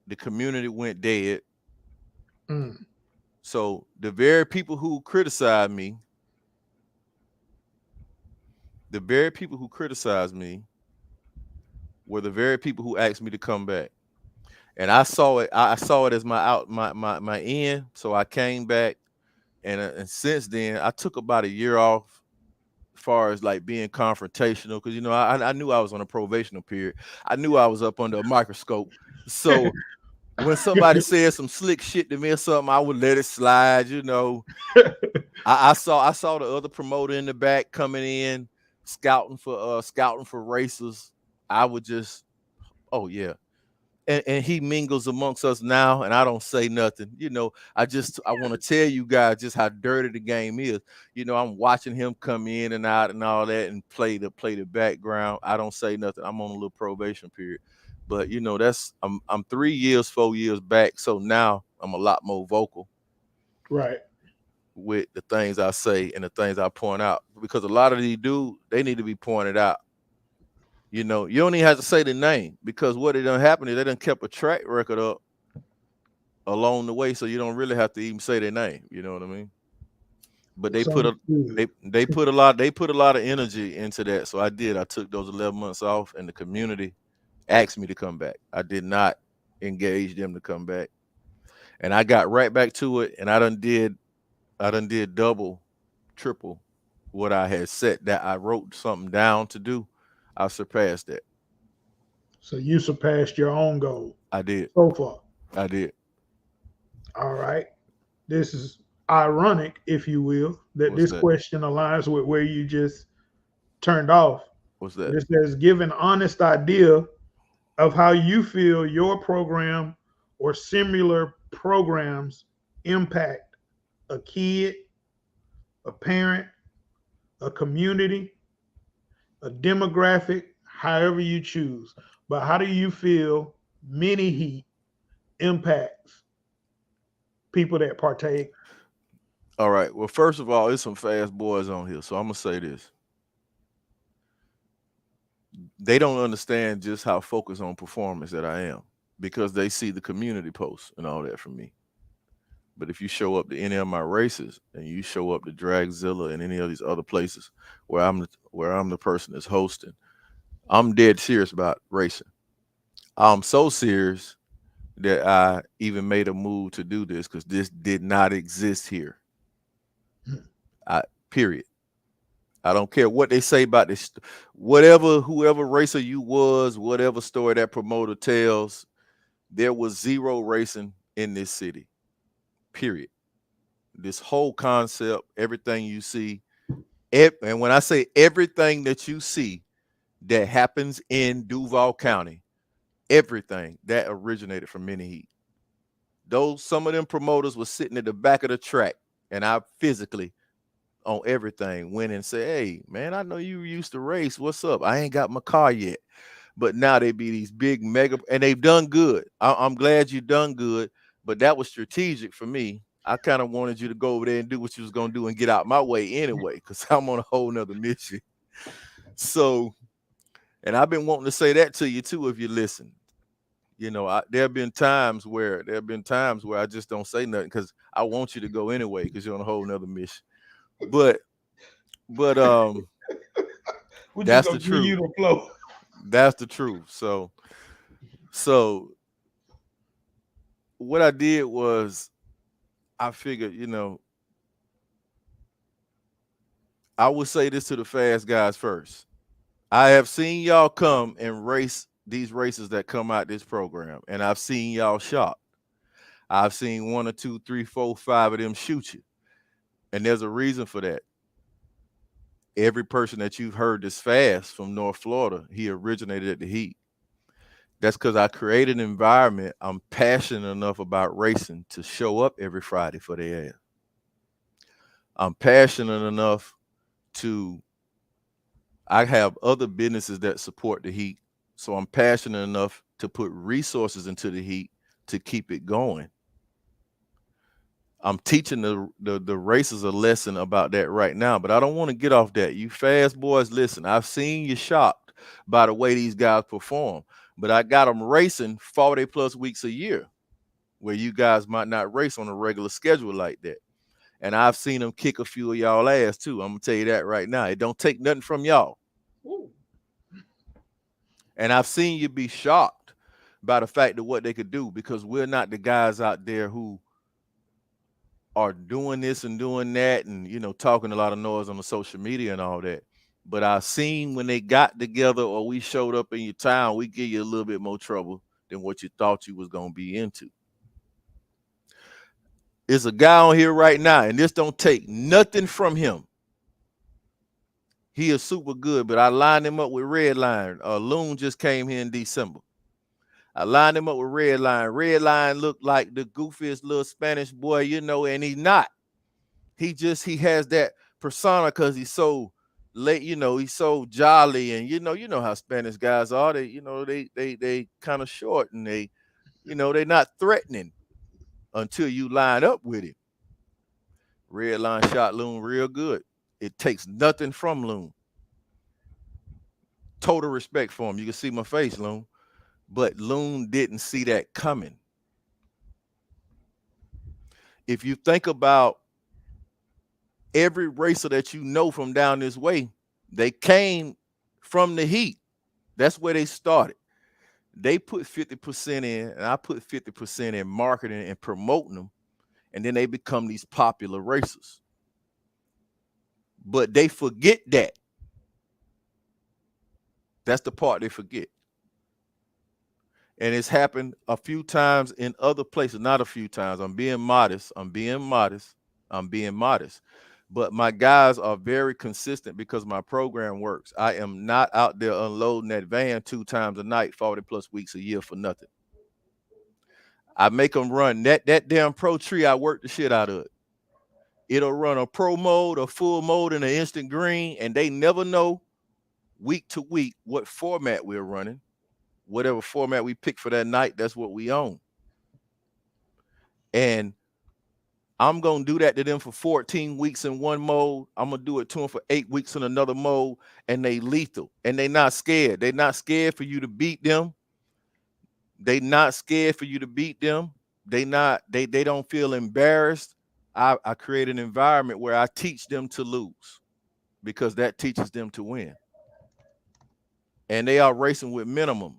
The community went dead. Mm, So the very people who criticized me, the very people who criticized me were the very people who asked me to come back. And I saw it. I saw it as my end. So I came back, and since then I took about a year off, as far as like being confrontational, because I knew I was on a probational period. I knew I was up under a microscope. So when somebody said some slick shit to me or something, I would let it slide. I saw the other promoter in the back coming in, scouting for racers. I would just, oh yeah. And he mingles amongst us now, and I don't say nothing. I want to tell you guys just how dirty the game is. I'm watching him come in and out and all that, and play the background. I don't say nothing. I'm on a little probation period, but I'm 3 years, 4 years back, so now I'm a lot more vocal right. with the things I say and the things I point out, because a lot of these dudes, they need to be pointed out. You don't even have to say the name, because what it done happened is they done kept a track record up along the way, so you don't really have to even say their name. You know what I mean? But they put Sounds a good. they put a lot of energy into that. So I did. I took those 11 months off, and the community asked me to come back. I did not engage them to come back, and I got right back to it. And I done did double, triple what I had set, that I wrote something down to do. I surpassed that. So you surpassed your own goal I did. so far. I did. All right. This is ironic, if you will, that What's this that? question aligns with where you just turned off. What's But that? it says, give an honest idea of how you feel your program or similar programs impact a kid, a parent, a community, a demographic, however you choose. But how do you feel mini heat impacts people that partake? All right. Well, first of all, there's some fast boys on here, so I'm gonna say this: they don't understand just how focused on performance that I am because they see the community posts and all that from me. But if you show up to any of my races and you show up to Dragzilla and any of these other places where I'm the person that's hosting, I'm dead serious about racing. I'm so serious that I even made a move to do this because this did not exist here. I period. I don't care what they say about this. Whatever, whoever racer you was, whatever story that promoter tells, there was zero racing in this city. Period. This whole concept, everything you see, and when I say everything that you see that happens in Duval County, everything that originated from Mini Heat. Those some of them promoters were sitting at the back of the track, and I physically on everything went and said, "Hey, man, I know you used to race. What's up? I ain't got my car yet." But now they be these big mega, and they've done good. I'm glad you done good, but that was strategic for me. I kind of wanted you to go over there and do what you was gonna do and get out my way anyway, because I'm on a whole nother mission. So, and I've been wanting to say that to you too, if you listen. You know, there have been times where I just don't say nothing because I want you to go anyway because you're on a whole nother mission. But but We're just that's gonna the give you truth. the flow. That's the truth. So what I did was I figured, I would say this to the fast guys first. I have seen y'all come and race these races that come out this program, and I've seen y'all shot. I've seen one or two, three, four, five of them shoot you. And there's a reason for that. Every person that you've heard this fast from North Florida, he originated at the Heat. That's because I created an environment. I'm passionate enough about racing to show up every Friday for their ass. I'm passionate enough to, I have other businesses that support the Heat. So I'm passionate enough to put resources into the Heat to keep it going. I'm teaching the racers a lesson about that right now, but I don't want to get off that. You fast boys, listen, I've seen you shocked by the way these guys perform, but I got them racing 40 plus weeks a year where you guys might not race on a regular schedule like that. And I've seen them kick a few of y'all ass too. I'm gonna tell you that right now. It don't take nothing from y'all. Ooh. And I've seen you be shocked by the fact of what they could do because we're not the guys out there who are doing this and doing that and talking a lot of noise on the social media and all that. But I've seen when they got together or we showed up in your town, we give you a little bit more trouble than what you thought you was gonna be into. There's a guy on here right now, and this don't take nothing from him. He is super good, but I lined him up with Redline. Loon just came here in December. I lined him up with Redline. Redline looked like the goofiest little Spanish boy, and he's not. He has that persona because he's so late, he's so jolly, and you know how Spanish guys are. They kind of short and they're not threatening until you line up with him. Redline shot Loon real good. It takes nothing from Loon. Total respect for him. You can see my face, Loon. But Loon didn't see that coming. If you think about every racer that you know from down this way, they came from the Heat. That's where they started. They put 50% in, and I put 50% in marketing and promoting them, and then they become these popular racers. But they forget that. That's the part they forget. And it's happened a few times in other places, not a few times. I'm being modest. But my guys are very consistent because my program works. I am not out there unloading that van 2 times a night, 40 plus weeks a year for nothing. I make them run that damn pro tree. I work the shit out of it. It'll run a pro mode, a full mode, and an instant green, and they never know week to week what format we're running. Whatever format we pick for that night, that's what we own. And I'm gonna do that to them for 14 weeks in one mode. I'm gonna do it to them for 8 weeks in another mode, and they lethal. And they not scared. They not scared for you to beat them. They not scared for you to beat them. They don't feel embarrassed. I create an environment where I teach them to lose because that teaches them to win. And they are racing with minimum.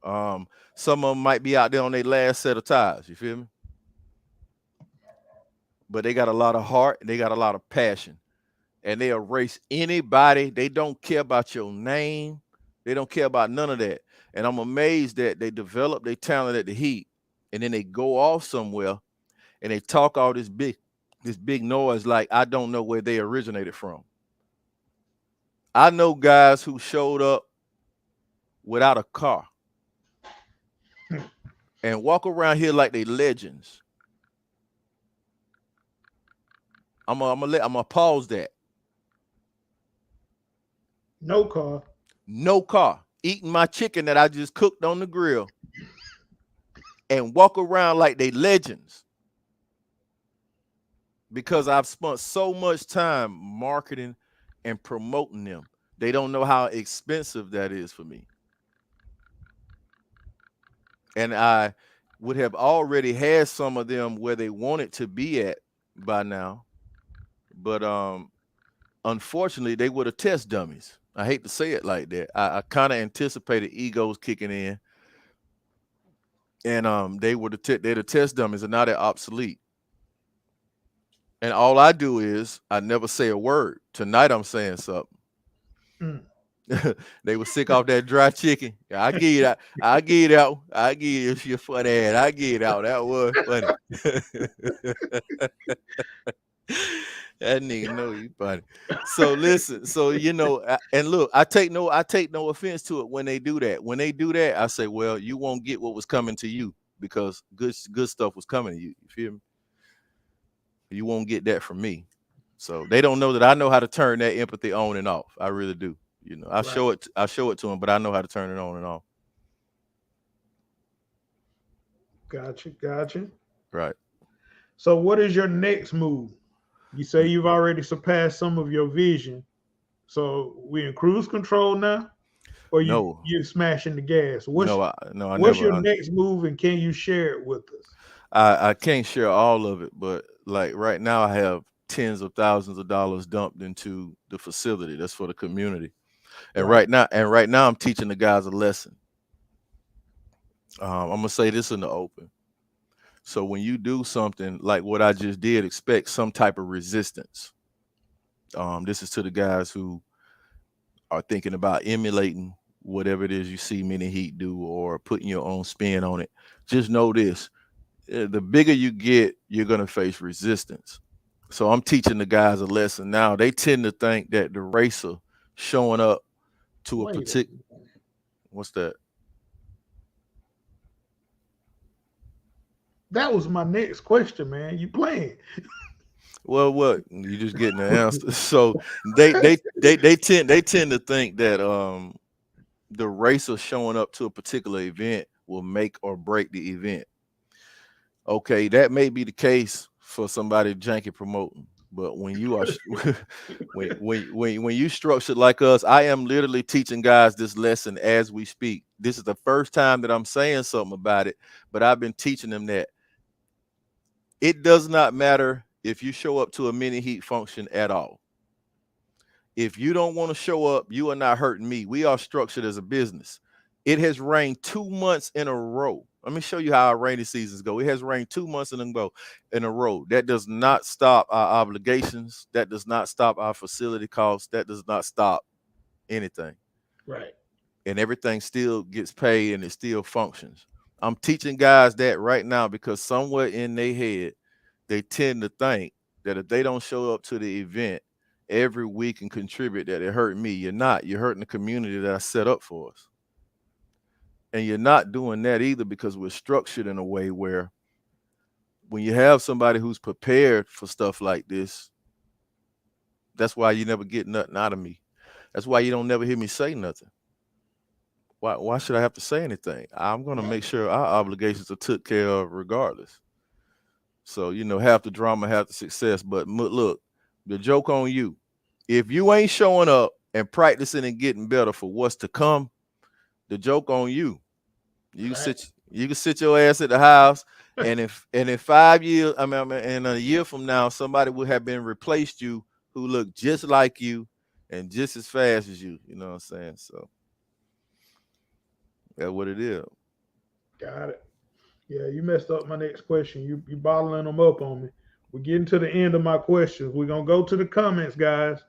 Um, some of them might be out there on their last set of tires. You feel me? But they got a lot of heart and they got a lot of passion. And they erase anybody. They don't care about your name. They don't care about none of that. And I'm amazed that they develop their talent at the heat, and then they go off somewhere and they talk all this big noise like I don't know where they originated from. I know guys who showed up without a car and walk around here like they legends. I'm gonna pause that. No car. No car, eating my chicken that I just cooked on the grill, and walk around like they legends because I've spent so much time marketing and promoting them. They don't know how expensive that is for me. And I would have already had some of them where they wanted to be at by now. But unfortunately, they were the test dummies. I hate to say it like that. I kind of anticipated egos kicking in, and they're the test dummies, and now they're obsolete. And all I do is I never say a word. Tonight I'm saying something. Mm. They were sick off that dry chicken. Yeah, I give you that. I give you that. I give you your funny ass. I give you that. That was funny. That nigga know you funny. So listen. So and look, I take no offense to it when they do that. When they do that, I say, well, you won't get what was coming to you because good stuff was coming to you. You feel me? You won't get that from me. So they don't know that I know how to turn that empathy on and off. I really do. I Right. show it. I show it to them, but I know how to turn it on and off. Gotcha. Gotcha. Right. So, what is your next move? You say you've already surpassed some of your vision. So, we in cruise control now, or No, you're smashing the gas? no, I What's your never. next move, and can you share it with us? I can't share all of it, but like right now, I have tens of thousands of dollars dumped into the facility. That's for the community. Right. And right now, I'm teaching the guys a lesson. I'm gonna say this in the open. So when you do something like what I just did, expect some type of resistance. This is to the guys who are thinking about emulating whatever it is you see Mini Heat do or putting your own spin on it. Just know this: the bigger you get, you're gonna face resistance. So I'm teaching the guys a lesson now. They tend to think that the racer showing up to a Wait a particular minute. what's that? That was my next question, man. You playing? Well, what you just getting the answer. So they tend to think that the racer showing up to a particular event will make or break the event. Okay, that may be the case for somebody janky promoting, but when you are when you structured like us, I am literally teaching guys this lesson as we speak. This is the first time that I'm saying something about it, but I've been teaching them that it does not matter if you show up to a mini heat function at all. If you don't want to show up, you are not hurting me. We are structured as a business. It has rained 2 months in a row. Let me show you how our rainy seasons go. It has rained 2 months in a row. That does not stop our obligations. That does not stop our facility costs. That does not stop anything. Right. And everything still gets paid and it still functions. I'm teaching guys that right now because somewhere in their head, they tend to think that if they don't show up to the event every week and contribute, that it hurt me. You're not. You're hurting the community that I set up for us. And you're not doing that either because we're structured in a way where when you have somebody who's prepared for stuff like this, that's why you never get nothing out of me. That's why you don't never hear me say nothing. Why should I have to say anything? I'm gonna make sure our obligations are took care of regardless. So, half the drama, half the success. But look, the joke on you. If you ain't showing up and practicing and getting better for what's to come, the joke on you. You can sit your ass at the house, and in 5 years, I mean, in a year from now, somebody would have been replaced you who look just like you and just as fast as you. You know what I'm saying? So that's what it is. Got it. Yeah, you messed up my next question. You bottling them up on me. We're getting to the end of my questions. We're gonna go to the comments, guys.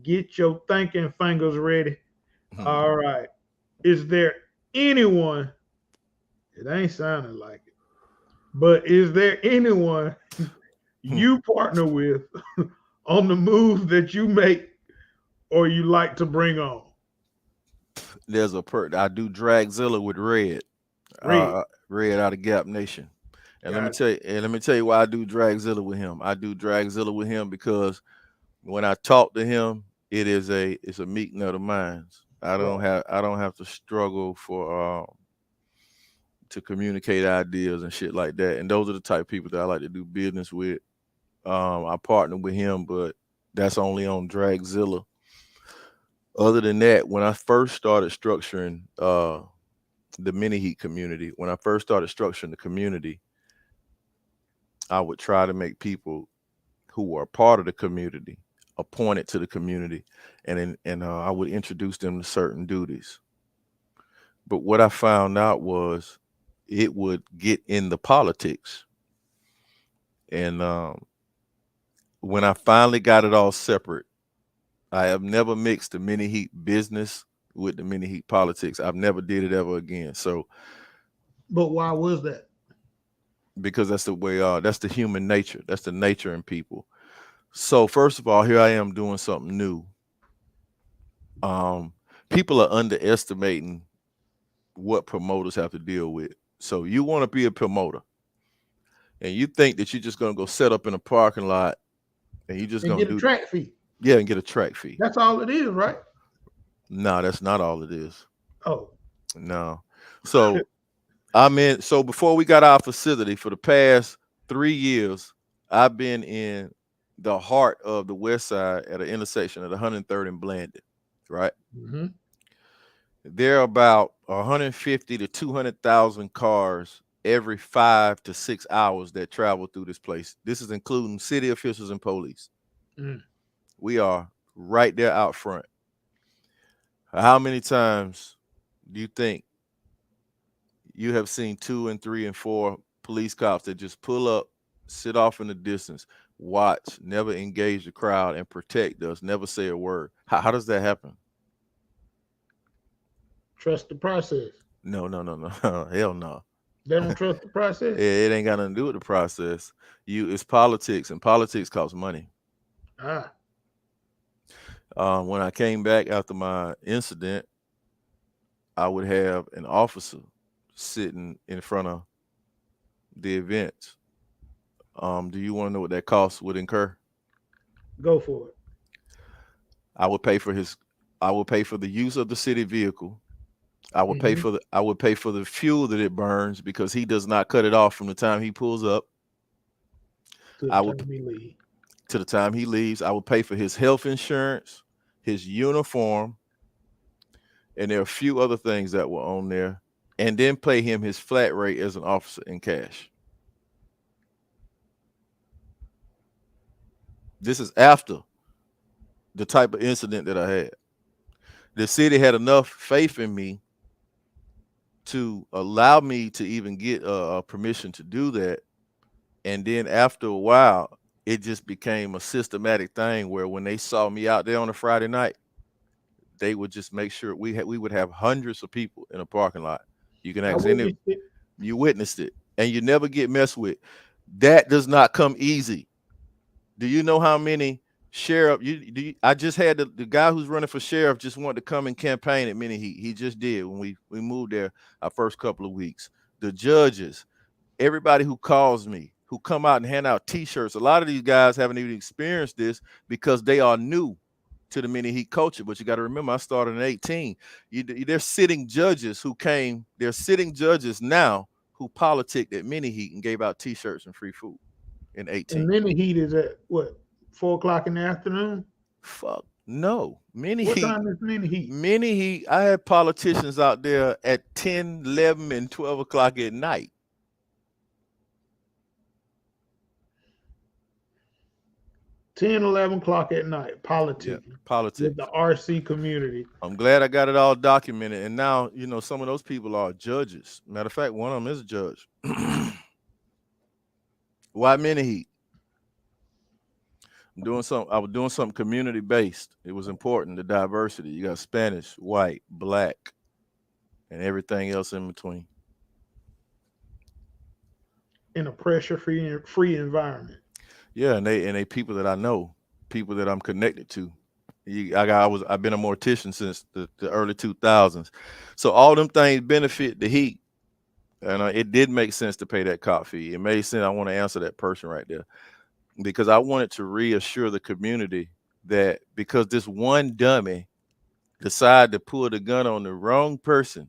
Get your thinking fingers ready. All right. Is there anyone? It ain't sounding like it. But is there anyone you partner with on the moves that you make or you like to bring on? There's I do Dragzilla with Red, Red. Red out of Gap Nation. And Got it. let me tell you why I do Dragzilla with him. I do Dragzilla with him because when I talk to him, it's a meek nut of mine. Right. I don't have to struggle for to communicate ideas and shit like that. And those are the type of people that I like to do business with. I partner with him, but that's only on Dragzilla. Other than that, when I first started structuring the mini heat community, when I first started structuring the community, I would try to make people who were a part of the community appointed to the community, and I would introduce them to certain duties. But what I found out was it would get in the politics, and when I finally got it all separate, I have never mixed the mini heat business with the mini heat politics. I've never did it ever again. So But why was that? because that's the way that's the human nature. That's the nature in people. So first of all, here I am doing something new. Um, People are underestimating what promoters have to deal with. So you want to be a promoter, and you think that you're just gonna go set up in a parking lot and you're just And gonna get a do track fee. yeah and get a track fee. That's all it is, right? No, that's not all it is. Oh, No. So so before we got our facility for the past 3 years, I've been in the heart of the West Side at an intersection at 103rd and Blandon, right? hmm There are about 150 to 200,000 cars every 5 to 6 hours that travel through this place. This is including city officials and police. mm. We are right there out front. How many times do you think you have seen 2 and 3 and 4 police cops that just pull up, sit off in the distance, watch, never engage the crowd, and protect us, never say a word? How does that happen? Trust the process. No, no, no, no. Hell no. They don't trust the process. It ain't got nothing to do with the process. It's politics, and politics costs money. Ah, When I came back after my incident, I would have an officer sitting in front of the event. Do you want to know what that cost would incur? go for it. I would pay for his. I would pay for the use of the city vehicle. hmm I would pay for the fuel that it burns because he does not cut it off from the time he pulls up. To the I would time we leave. to the time he leaves. I would pay for his health insurance, his uniform, and there are a few other things that were on there, and then pay him his flat rate as an officer in cash. This is after the type of incident that I had. The city had enough faith in me to allow me to even get permission to do that. And then after a while, it just became a systematic thing where when they saw me out there on a Friday night, they would just make sure we would have hundreds of people in a parking lot. You can I ask any, witnessed it. you witnessed it, and you never get messed with. That does not come easy. Do you know how many sheriff I just had the guy who's running for sheriff just wanted to come and campaign at Mini Heat. He just did when we moved there our first couple of weeks. The judges, everybody who calls me, who come out and hand out t-shirts. A lot of these guys haven't even experienced this because they are new to the mini heat culture. But you got to remember, I started in 18. There's sitting judges who came. There's sitting judges now who politicked at mini heat and gave out T-shirts and free food in And 18. then the heat is at what, 4 o'clock in the afternoon? Fuck no, mini What heat. time is mini heat? Many he I had politicians out there at 10, 11, and 12 o'clock at night. 10, 11 o'clock at night, Yeah, politicking with the politics. RC community. I'm glad I got it all documented. And now, some of those people are judges. Matter of fact, one of them is a judge. Why many heat? I was doing something community based. It was important, the diversity. You got Spanish, white, black, and everything else in between. In a pressure free environment. Yeah, and they people that I know, people that I'm connected to. I've been a mortician since the early 2000s, so all them things benefit the heat, and it did make sense to pay that cop fee. It made sense. I want to answer that person right there because I wanted to reassure the community that because this one dummy decided to pull the gun on the wrong person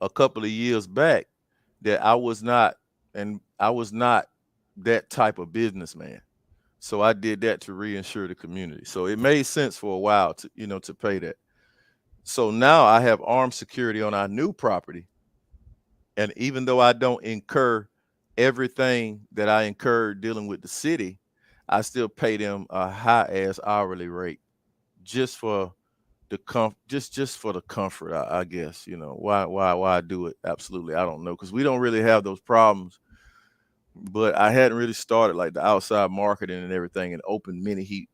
a couple of years back, that I was not that type of businessman. So I did that to reinsure the community. So it made sense for a while to pay that. So now I have armed security on our new property. And even though I don't incur everything that I incurred dealing with the city, I still pay them a high ass hourly rate just for just for the comfort, I guess. Why I do it? Absolutely. I don't know. Because we don't really have those problems. But I hadn't really started like the outside marketing and everything and opened mini heat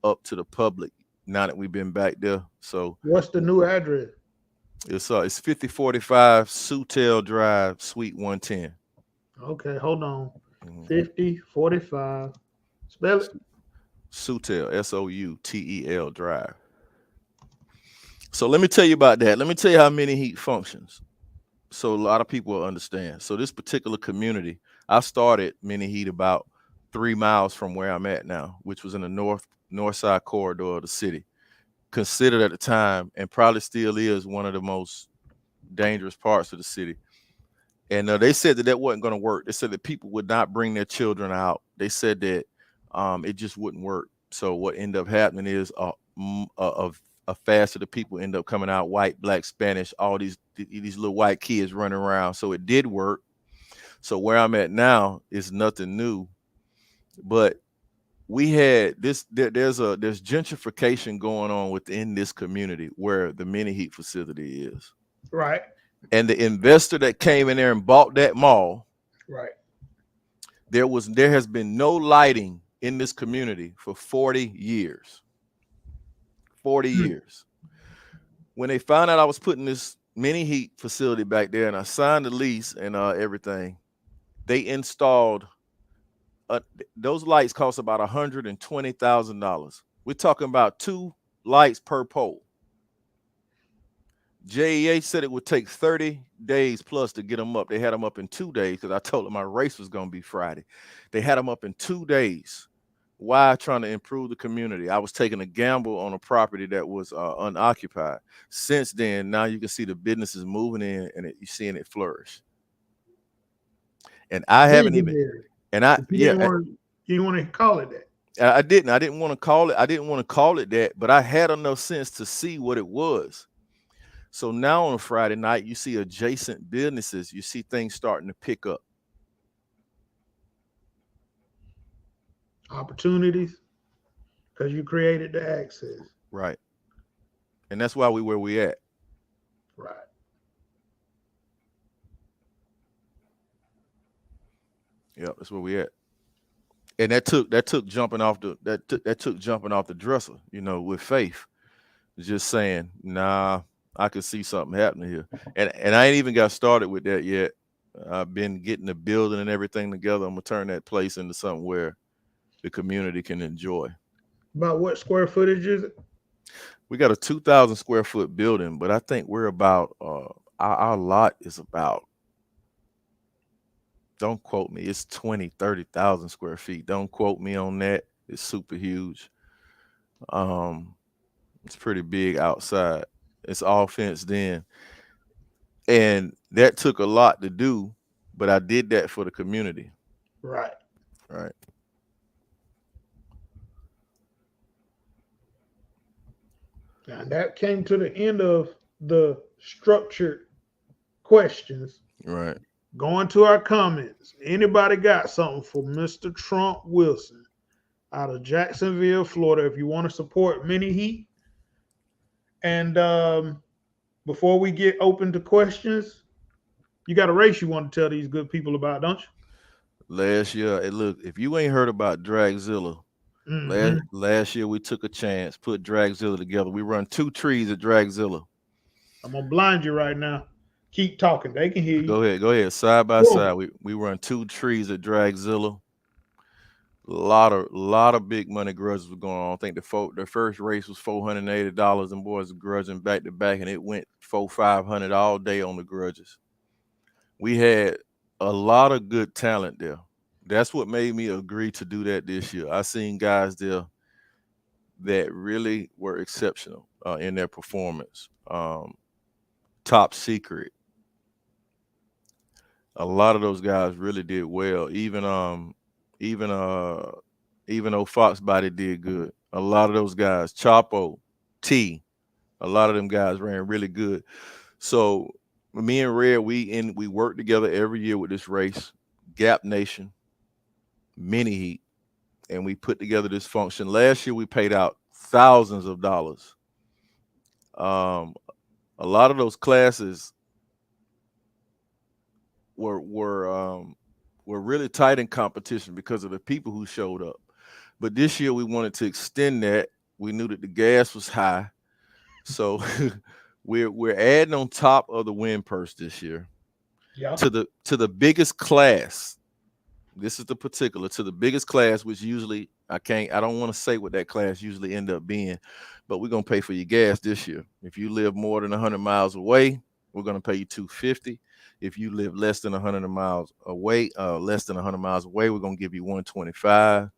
up to the public now that we've been back there. So What's the new address? it's 5045 Sutel Drive, Suite 110. Okay, hold on. Mhm. 5045. Spell it. Sutel, Soutel Drive. So let me tell you about that. Let me tell you how mini heat functions. So a lot of people will understand. So this particular community, I started mini heat about 3 miles from where I'm at now, which was in the north side corridor of the city, considered at the time and probably still is one of the most dangerous parts of the city. And they said that wasn't going to work. They said that people would not bring their children out. They said that it just wouldn't work. So what ended up happening is a fast of the people end up coming out, white, black, Spanish, all these little white kids running around. So it did work. So where I'm at now is nothing new, but we had there's gentrification going on within this community where the mini heat facility is. Right. And the investor that came in there and bought that mall, Right. there has been no lighting in this community for 40 years. 40 Hmm. years. When they found out I was putting this mini heat facility back there and I signed the lease and everything, they installed those lights cost about $120,000. We're talking about 2 lights per pole. JEA said it would take 30 days plus to get them up. They had them up in 2 days because I told them my race was going to be Friday. They had them up in 2 days. Why? Trying to improve the community. I was taking a gamble on a property that was unoccupied. Since then, now you can see the businesses moving in and you're seeing it flourish. And I haven't even, Visionary. and I, But yeah, you didn't want to call it that. I didn't. I didn't want to call it. I didn't want to call it that, but I had enough sense to see what it was. So now on a Friday night, you see adjacent businesses. You see things starting to pick up. Opportunities, because you created the access. Right. And that's why we where we at. Right. Yep, that's where we at. And that took jumping off the dresser, with faith. Just saying, nah, I could see something happening here. And I ain't even got started with that yet. I've been getting the building and everything together. I'm gonna turn that place into something where the community can enjoy. About what square footage is it? We got a 2,000 square foot building, but I think we're about our lot is about, don't quote me, it's 20, 30,000 square feet. Don't quote me on that. It's super huge. Um, it's pretty big outside. It's all fenced in, and that took a lot to do, but I did that for the community. Right. Right. And that came to the end of the structured questions. Right. Going to our comments. Anybody got something for Mr. Trump Wilson out of Jacksonville, Florida? If you want to support Mini Heat. And before we get open to questions, you got a race you want to tell these good people about, don't Last year, look, if you ain't heard about Dragzilla, you? Mm-hmm. last year we took a chance, put Dragzilla together. We run 2 trees at Dragzilla. I'm gonna blind you right now. Keep talking. They can hear you. Go ahead. Side by Whoa. side, we run 2 trees at Dragzilla. A lot of big money grudges were going on. I think the first race was $480, and boys were grudging back to back, and it went 400-500 all day on the grudges. We had a lot of good talent there. That's what made me agree to do that this year. I seen guys there that really were exceptional in their performance. Top secret. A lot of those guys really did well. Even even though Foxbody did good. A lot of those guys, Chapo, T, a lot of them guys ran really good. So me and Red, we work together every year with this race, Gap Nation, Mini Heat, and we put together this function. Last year we paid out thousands of dollars. Um, a lot of those classes were really tight in competition because of the people who showed up. But this year we wanted to extend that. We knew that the gas was high, so we're adding on top of the win purse this year Yeah. to the biggest class. This is the particular to the biggest class, which usually I don't want to say what that class usually end up being, but we're gonna pay for your gas this year. If you live more than 100 miles away, we're gonna pay you 250. If you live less than 100 miles away, we're gonna give you 125,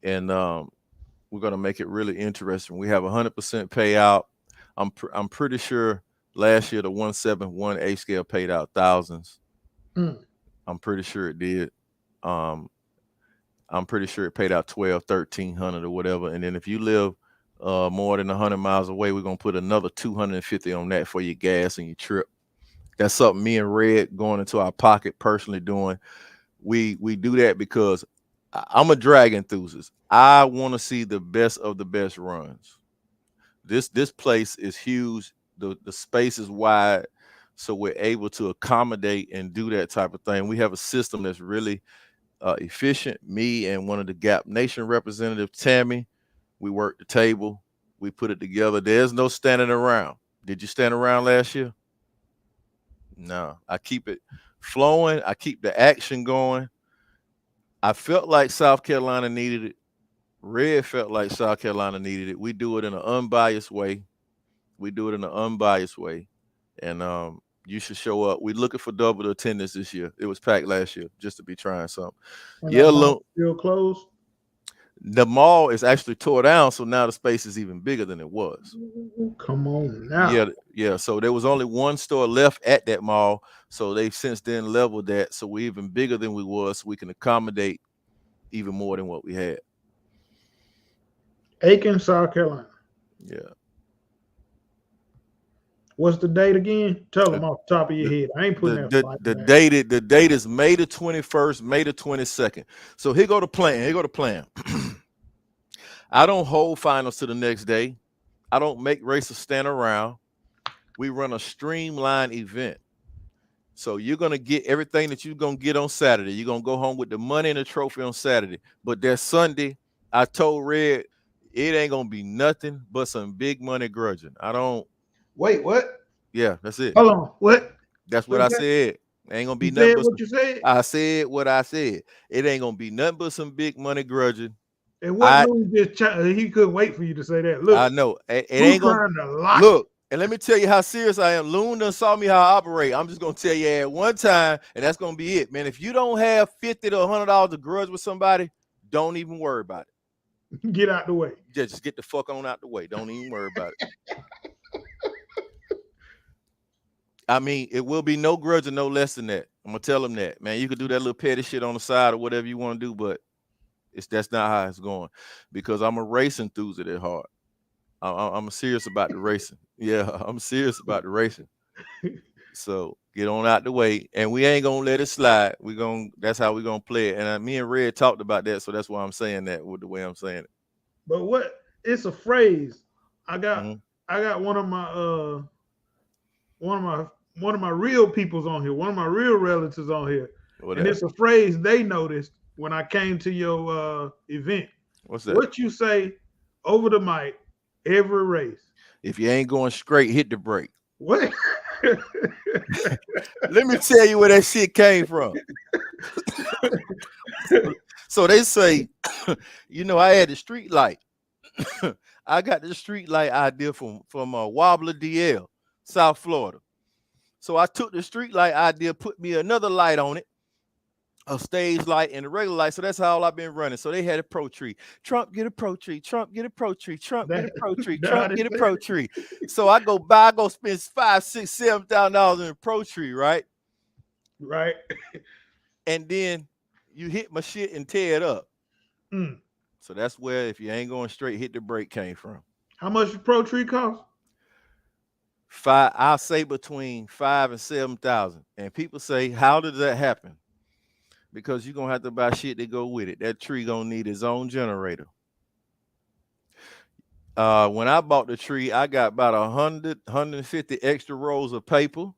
and we're gonna make it really interesting. We have 100% payout. I'm pretty sure last year the 171 A scale paid out thousands. Mm. I'm pretty sure it did. Um, I'm pretty sure it paid out 1300 or whatever. And then if you live more than 100 miles away, we're gonna put another 250 on that for your gas and your trip. That's something me and Red going into our pocket personally doing. We do that because I'm a drag enthusiast. I want to see the best of the best runs. This place is huge. The space is wide, so we're able to accommodate and do that type of thing. We have a system that's really efficient. Me and one of the Gap Nation representative, Tammy, we work the table. We put it together. There's no standing around. Did you stand around last year? No. I keep it flowing. I keep the action going. I felt like South Carolina needed it. Red felt like South Carolina needed it. We do it in an unbiased way. And you should show up. We're looking for double the attendance this year. It was packed last year just to be trying something. And Yeah, that Loon. mall still closed. The mall is actually tore down, so now the space is even bigger than it was. Ooh, come on Yeah, now. yeah. So there was only one store left at that mall, so they've since then leveled that, so we're even bigger than we was. So we can accommodate even more than what we had. Aiken, South Carolina. Yeah. What's the date again? Tell Uh, them off the top of your The head. I ain't putting the that the, flight the back. date is May the 21st, May the 22nd. So here go the plan. I don't hold finals to the next day. I don't make racers stand around. We run a streamlined event. So you're gonna get everything that you're gonna get on Saturday. You're gonna go home with the money and the trophy on Saturday. But that Sunday, I told Red, it ain't gonna be nothing but some big money grudging. I don't. Wait, what? Yeah, that's it. Hold on. What? That's what What's I that? said. Ain't gonna You be nothing said but what you said? I said what I said. It ain't gonna be nothing but some big money grudging. And what I Loon just he couldn't wait for you to say that. I Look, know it Lou ain't gonna trying to lock it. look. And let me tell you how serious I am. Loon done saw me how I operate. I'm just gonna tell you at one time, and that's gonna be it, man. If you don't have $50 to $100 to grudge with somebody, don't even worry about it. Get out the way. Just get the fuck on out the way. Don't even worry about it. I mean, it will be no grudge or no less than that. I'm gonna tell them that, man. You could do that little petty shit on the side or whatever you want to do, but that's not how it's going. Because I'm a race enthusiast at heart. I'm serious about the racing. Yeah, I'm serious about the racing. So get on out the way, and we ain't gonna let it slide. That's how we gonna play it. And me and Red talked about that, so that's why I'm saying that with the way I'm saying it. But what? It's a phrase. I got Mhm. I got one of my one of my real peoples on here, one of my real relatives on here, What and that? it's a phrase they noticed when I came to your event. What's that? What you say over the mic every race? If you ain't going straight, hit the brake. What? Let me tell you where that shit came from. So they say, I had the street light. I got the street light idea from Wobbler DL, South Florida. So I took the street light idea, put me another light on it, a stage light and a regular light. So that's how I've been running. So they had a pro tree. Trump get a pro tree. Trump get a pro tree. Trump get a pro tree. Trump get a pro tree. So I go spend $5,000, $6,000, $7,000 in a pro tree, right? Right. And then you hit my shit and tear it up. Mm. So that's where, if you ain't going straight, hit the brake came from. How much the pro tree cost? I'll say between 5,000 and 7,000. And people say, how did that happen? Because you're gonna have to buy shit that go with it. That tree gonna need its own generator. When I bought the tree, I got about 150 extra rolls of paper.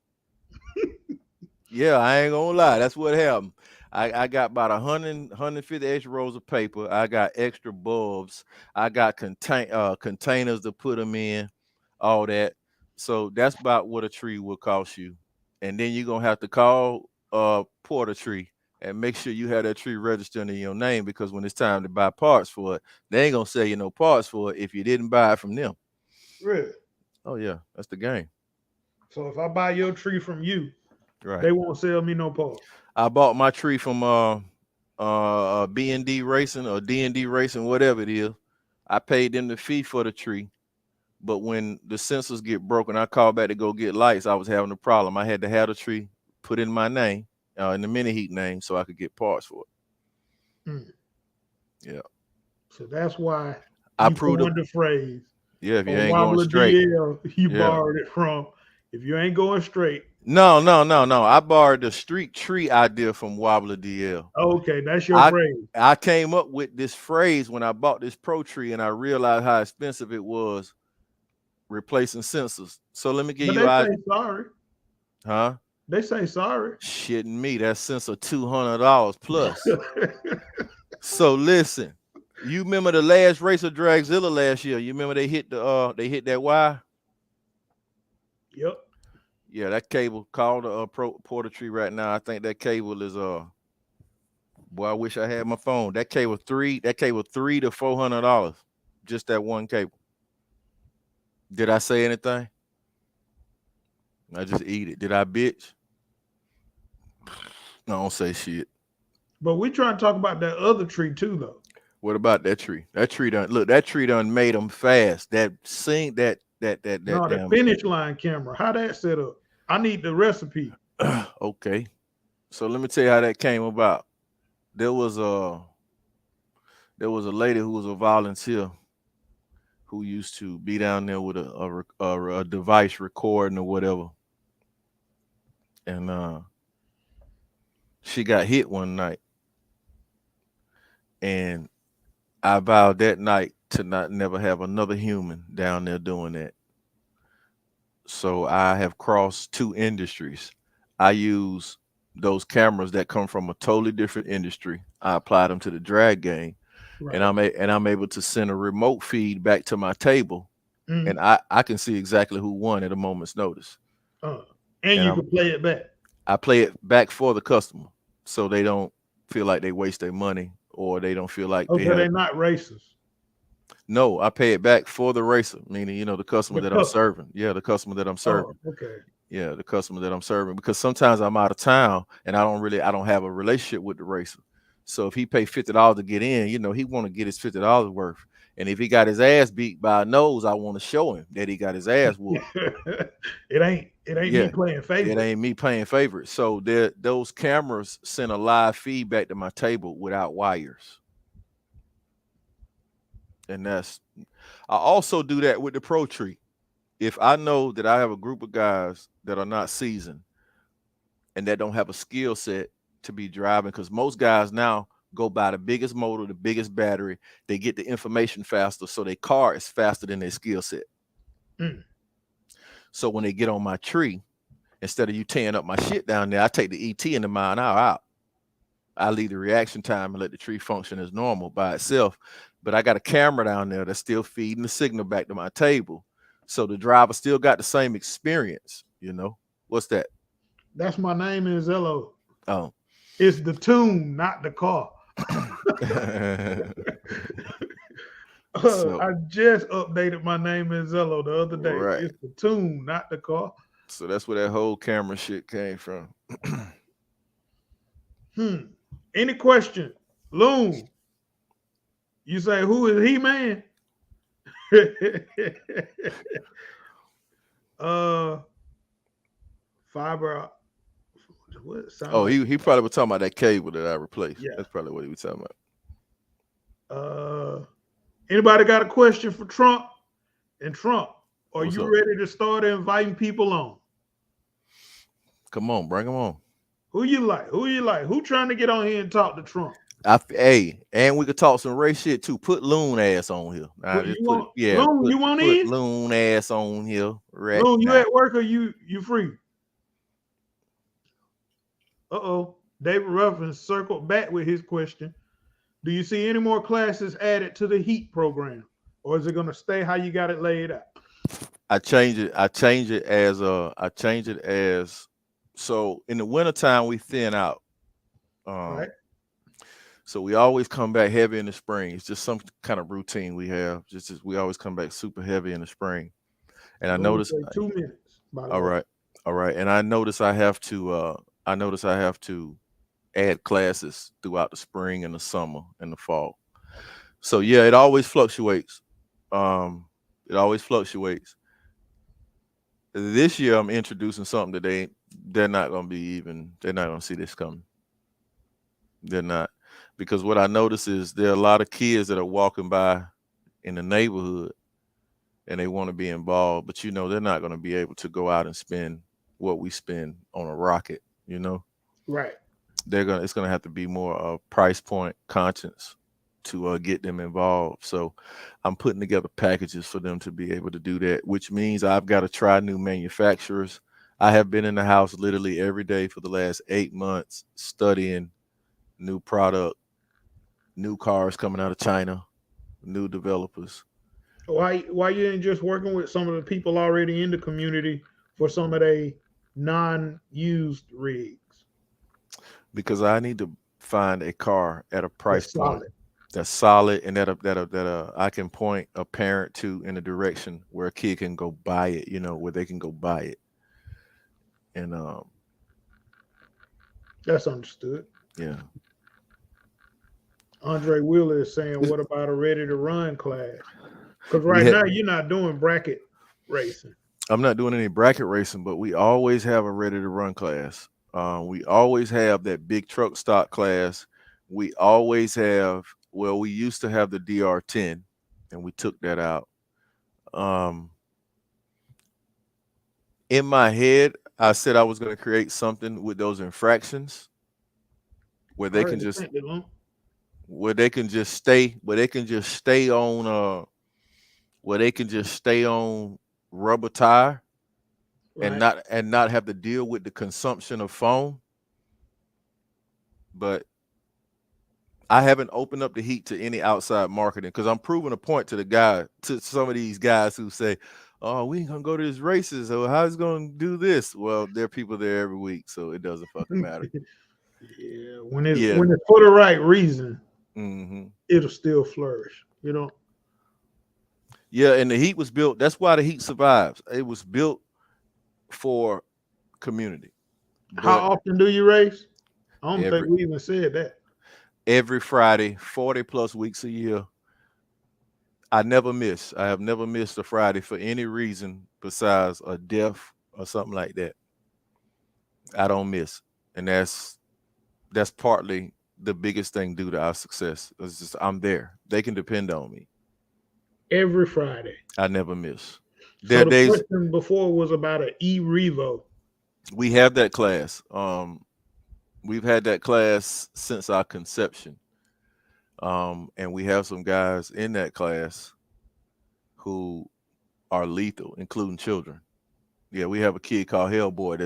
Yeah, I ain't gonna lie. That's what happened. I got about 150 extra rolls of paper. I got extra bulbs. I got containers to put them in, all that. So that's about what a tree will cost you. And then you're gonna have to call Porter Tree and make sure you have that tree registered in your name, because when it's time to buy parts for it, they ain't gonna sell you no parts for it if you didn't buy it from them. Really? Oh yeah, that's the game. So if I buy your tree from you, Right. they won't sell me no parts. I bought my tree from B&D Racing or D&D Racing, whatever it is. I paid them the fee for the tree. But when the sensors get broken, I called back to go get lights. I was having a problem. I had to have the tree put in my name, in the mini heat name, so I could get parts for it. Mm. Yeah. So that's why I you proved coined the phrase. Yeah, if you On ain't going Wobbler straight. DL, you Yeah. borrowed it from. If you ain't going straight. No. I borrowed the street tree idea from Wobbler DL. Okay, that's your phrase. I came up with this phrase when I bought this pro tree, and I realized how expensive it was replacing sensors. So let me give But you they say sorry. Huh? They say sorry. Shitting me, that sensor $200 plus. So listen, you remember the last race of Dragzilla last year? You remember they hit that wire? Yep. Yeah, that cable, called the Porter Tree right now. I think that cable is boy, I wish I had my phone. That cable $300 to $400. Just that one cable. Did I say anything? I just eat it. Did I bitch? No, I don't say shit. But we trying to talk about that other tree too, though. What about that tree? That tree done made them fast. That No, the damn. finish line camera. How that set up? I need the recipe. Okay. So let me tell you how that came about. There was a lady who was a volunteer who used to be down there with a device recording or whatever. And she got hit one night. And I vowed that night to not never have another human down there doing that. So I have crossed two industries. I use those cameras that come from a totally different industry. I apply them to the drag game, Right. and I'm able to send a remote feed back to my table, Mm. and I can see exactly who won at a moment's notice. And And you can play it back. I play it back for the customer, so they don't feel like they waste their money, or they don't feel like They're not racist. No, I pay it back for the racer, meaning the customer that I'm serving. Yeah, the customer that I'm serving. Oh, okay. Yeah, the customer that I'm serving, because sometimes I'm out of town and I don't have a relationship with the racer. So if he pay $50 to get in, you know, he want to get his $50 worth. And if he got his ass beat by a nose, I want to show him that he got his ass whooped. It ain't me Yeah, playing it favorite. ain't me playing favorites. So those cameras send a live feedback to my table without wires. And I also do that with the pro tree. If I know that I have a group of guys that are not seasoned and that don't have a skill set to be driving, because most guys now go buy the biggest motor, the biggest battery, they get the information faster, so their car is faster than their skill set. Mm. So when they get on my tree, instead of you tearing up my shit down there, I take the ET and the mile an hour out. I leave the reaction time and let the tree function as normal by itself. But I got a camera down there that's still feeding the signal back to my table. So the driver still got the same experience, you know. What's that? That's my name in Zello. Oh. It's the tune, not the car. So I just updated my name in Zello the other day. right. It's the tune, not the car. So that's where that whole camera shit came from. Any question? Loon, you say who is he man? uh fiber what sound Oh, like he probably was talking about that cable that I replaced. yeah. That's probably what he was talking about. Anybody got a question for Trump? And Trump, are What's you up? ready to start inviting people on? Come on, bring him on. Who you like? Who you like? Who trying to get on here and talk to Trump? Hey, and we could talk some race shit too. Put Loon ass on here. Nah, What just you put it. want? Yeah, Loon, you want put in? Loon ass on here right Loon, you now. at work or you free? Uh-oh. David Ruffin circled back with his question. Do you see any more classes added to the HEAT program? Or is it going to stay how you got it laid out? I change it. I change it as so in the wintertime we thin out. Right? So we always come back heavy in the spring. It's just some kind of routine we have. Just we always come back super heavy in the spring. And I Loon notice say 2 minutes, by the all way. right. All right. And I notice I have to add classes throughout the spring and the summer and the fall. So yeah, it always fluctuates. It always fluctuates. This year I'm introducing something that they're not gonna be even they're not gonna see this coming. They're not. Because what I notice is there are a lot of kids that are walking by in the neighborhood and they want to be involved, but you know, they're not gonna be able to go out and spend what we spend on a rocket, you know. Right. It's gonna have to be more price point conscience to get them involved. So I'm putting together packages for them to be able to do that, which means I've got to try new manufacturers. I have been in the house literally every day for the last 8 months studying new product, new cars coming out of China, new developers. Why you ain't just working with some of the people already in the community for some of the non-used rigs? Because I need to find a car at a price That's point solid. that's solid and that I can point a parent to in a direction where a kid can go buy it, you know, where they can go buy it. And That's understood. yeah. Andre Wheeler is saying, what about a ready to run class? Because We right had now you're not doing bracket racing. I'm not doing any bracket racing, but we always have a ready to run class. We always have that big truck stock class. We always have, well, we used to have the DR10 and we took that out. Um, in my head, I said I was going to create something with those infractions where I they can already just sent it on. where they can just stay on where they can just stay on rubber tire Right. and not have to deal with the consumption of foam. But I haven't opened up the heat to any outside marketing because I'm proving a point to some of these guys who say, "Oh, we ain't gonna go to these races. So how's gonna do this?" Well, there are people there every week, so it doesn't fucking matter. Yeah. When it's Yeah. when it's for the right reason, Hmm. it'll still flourish. You know. Yeah, and the heat was built. That's why the heat survives. It was built for community. How But often do you race? I don't think every we even said that. every Friday, 40 plus weeks a year. I never miss. I have never missed a Friday for any reason besides a death or something like that. I don't miss. And that's partly the biggest thing due to our success. It's just I'm there. They can depend on me. Every Friday. I never miss. There So are the days question before was about an e-revo. we have that class. We've had that class since our conception. And we have some guys in that class who are lethal, including children. Yeah, we have a kid called Hellboy.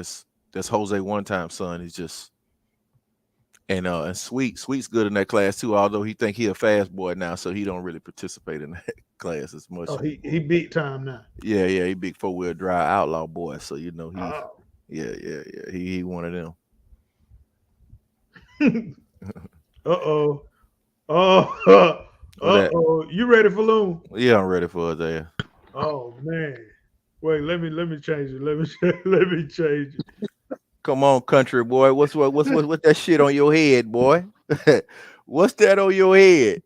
That's Jose one time son. He's just and Sweet's good in that class too. Although he think he a fast boy now, so he don't really participate in that class as much Oh, he anymore. big time now. Yeah, he big 4-wheel drive outlaw boy. So he Oh. yeah. He one of them. Uh-oh. Oh, What that? uh-oh. You ready for Loon? Yeah, I'm ready for it there. Oh man. Wait, let me change it. Let me change it. Come on, country boy. What's that shit on your head, boy? What's that on your head?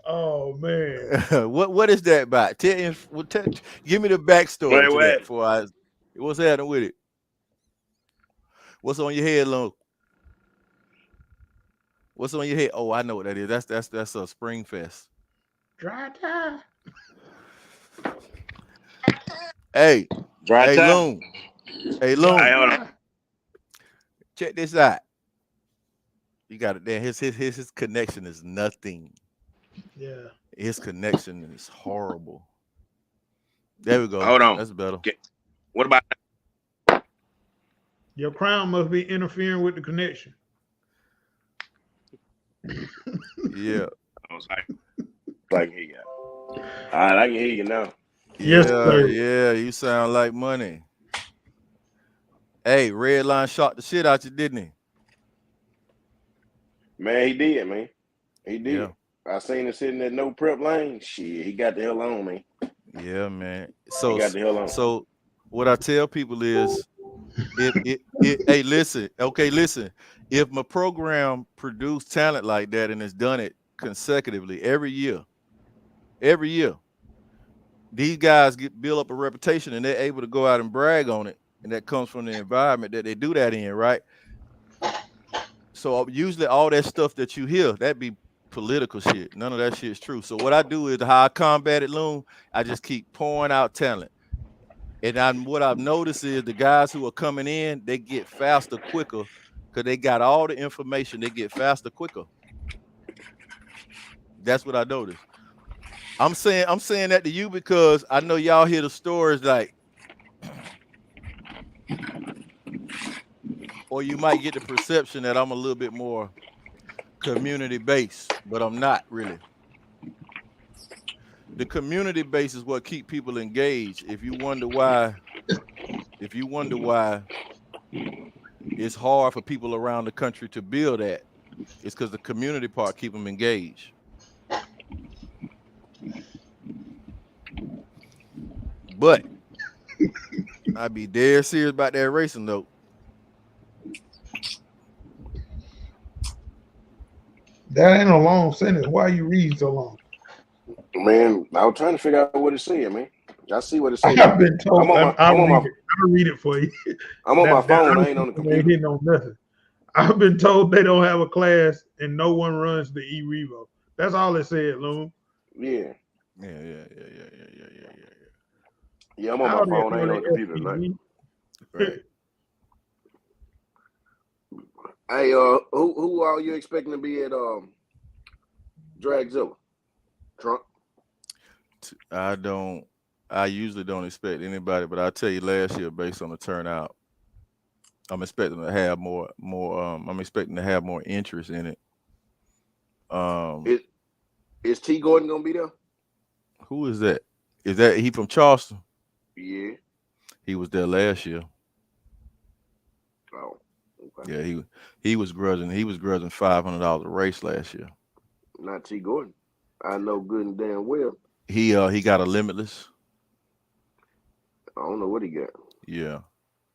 Oh man. What is that about? Give me the backstory Wait, to that wait. before I. What's happening with it? What's on your head, Long? What's on your head? Oh, I know what that is. That's a Spring Fest. Dry tie. Hey, Dry hey, time. Loon. Hey, Dry Hey, Loon. hold on. tie. Check this out. You got it there. His connection is nothing. Yeah. His connection is horrible. There we go. Hold on. That's better. What about Your crown must be interfering with the connection. Yeah. I was like hear you. All right, I can hear you now. Yes, sir. Yeah. You sound like money. Hey, Redline shot the shit out you, didn't he? Man, he did, man. He did. Yeah. I seen him sitting at no prep lane. Shit, he got the hell on, man. Yeah, man. He got the hell on. So what I tell people is hey, listen, okay, listen. If my program produced talent like that and has done it consecutively every year, these guys build up a reputation and they're able to go out and brag on it. And that comes from the environment that they do that in, right? So usually all that stuff that you hear, that be political shit. None of that shit is true. So what I do is how I combat it, Loon, I just keep pouring out talent. And what I've noticed is the guys who are coming in, they get faster quicker because they got all the information. They get faster quicker. That's what I noticed. I'm saying that to you because I know y'all hear the stories like, or you might get the perception that I'm a little bit more community based, but I'm not really. The community base is what keep people engaged. If you wonder why it's hard for people around the country to build that, it's because the community part keep them engaged. But I be dead serious about that racing though. That ain't a long sentence. Why you read so long? Man, I was trying to figure out what it's saying, man. I see what it says. I've been told. I'm on my I'll read it for you. I'm on my phone. I ain't on the Ain't computer. hitting on nothing. I've been told they don't have a class and no one runs the e-revo. That's all it said, Loon. Yeah. Yeah. Yeah, I'm on my phone. I ain't on the computer tonight. Right. Hey, who are you expecting to be at Dragzilla? Trump? I usually don't expect anybody, but I'll tell you last year based on the turnout, I'm expecting to have more I'm expecting to have more interest in it. Is T Gordon gonna be there? Who is that? Is that he from Charleston? Yeah. He was there last year. Oh, okay. Yeah, he was grudging $500 a race last year. Not T Gordon. I know good and damn well. He got a limitless. I don't know what he got. Yeah.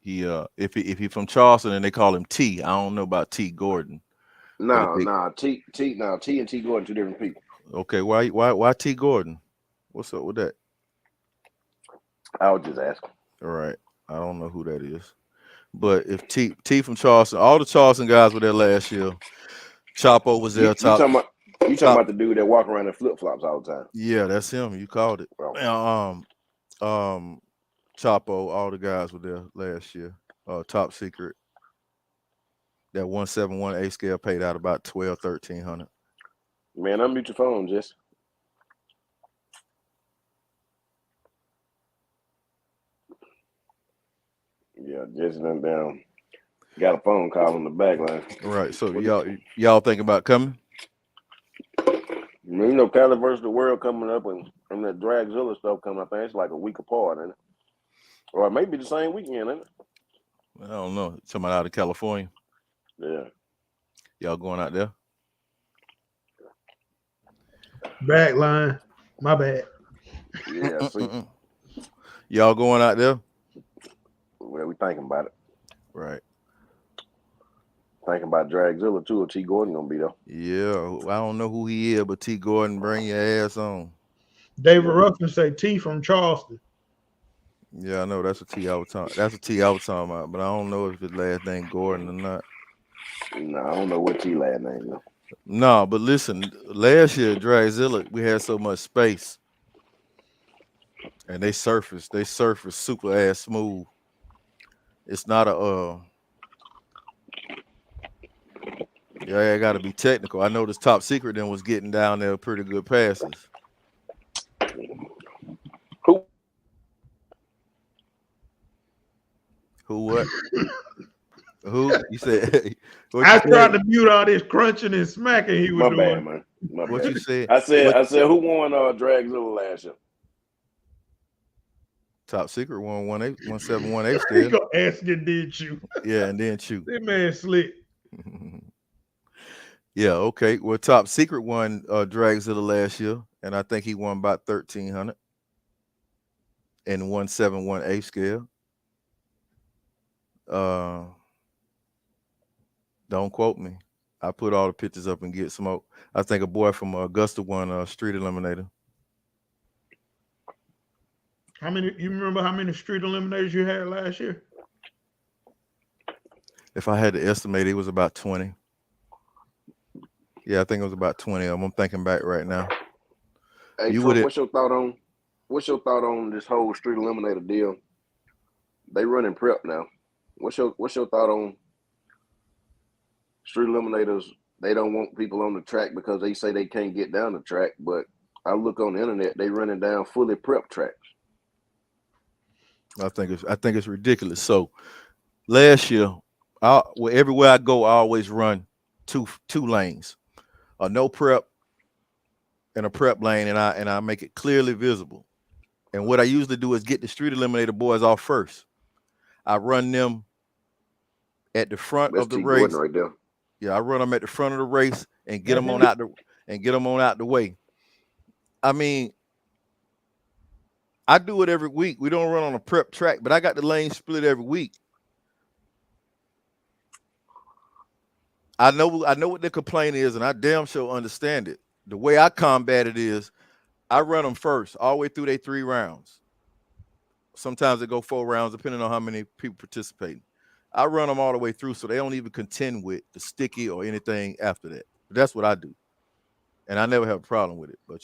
He if he from Charleston and they call him T. I don't know about T Gordon. T and T Gordon, two different people. Okay, why T Gordon? What's up with that? I was just asking. All right, I don't know who that is, but if T from Charleston, all the Charleston guys were there last year. Chapo was there. You talking top, about the dude that walk around in flip flops all the time? Yeah, that's him. You called it. Oh. Chapo, all the guys were there last year. Top secret. That 171A scale paid out about 1,300. Man, unmute your phone, Jess. Yeah, Jess done down. Got a phone call on the back line. Right. So y'all think about coming? You know, Cali versus the World coming up, and that Dragzilla stuff coming up. I think it's like a week apart, ain't it? Or maybe the same weekend, ain't it? I don't know. Somebody out of California. Yeah. Y'all going out there? Back line. My bad. Yeah, see. Y'all going out there? Well, we thinking about it. Right. Thinking about Dragzilla too. Or T Gordon gonna be there. Yeah, I don't know who he is, but T Gordon, bring your ass on. David Ruffin say T from Charleston. Yeah, I know that's a T I was talking. That's a T I was talking about, but I don't know if his last name Gordon or not. No, I don't know what T last name is. No, but listen, last year Dragzilla, we had so much space, and they surfaced super ass smooth. It's not a yeah, I got to be technical. I know this top secret then was getting down there pretty good passes. Who what? Who? You said? I tried to mute all this crunching and smacking he was doing. Bad, man. What you said? I said who won Dragzilla last year? Top secret won 171A scale. He gonna ask you, did you? Yeah, and then shoot. That man slick. Yeah, okay. Well, top secret won Dragzilla last year, and I think he won about 1,300 in 171A scale. Don't quote me. I put all the pictures up and get smoke. I think a boy from Augusta won Street Eliminator. How many? You remember how many Street Eliminators you had last year? If I had to estimate, it was about 20. Yeah, I think it was about 20 of them. I'm thinking back right now. Hey, Trump, what's your thought on this whole Street Eliminator deal? They running prep now. What's your thought on Street Eliminators? They don't want people on the track because they say they can't get down the track, but I look on the internet, they running down fully prep tracks. I think it's ridiculous. So last year, everywhere I go, I always run two lanes, a no prep and a prep lane, and I make it clearly visible. And what I usually do is get the Street Eliminator boys off first. I run them at the front of the race. Right there. Yeah, I run them at the front of the race and get them on out the way. I mean, I do it every week. We don't run on a prep track, but I got the lane split every week. I know what the complaint is, and I damn sure understand it. The way I combat it is I run them first, all the way through their 3 rounds. Sometimes they go 4 rounds, depending on how many people participating. I run them all the way through, so they don't even contend with the sticky or anything after that. But that's what I do, and I never have a problem with it. But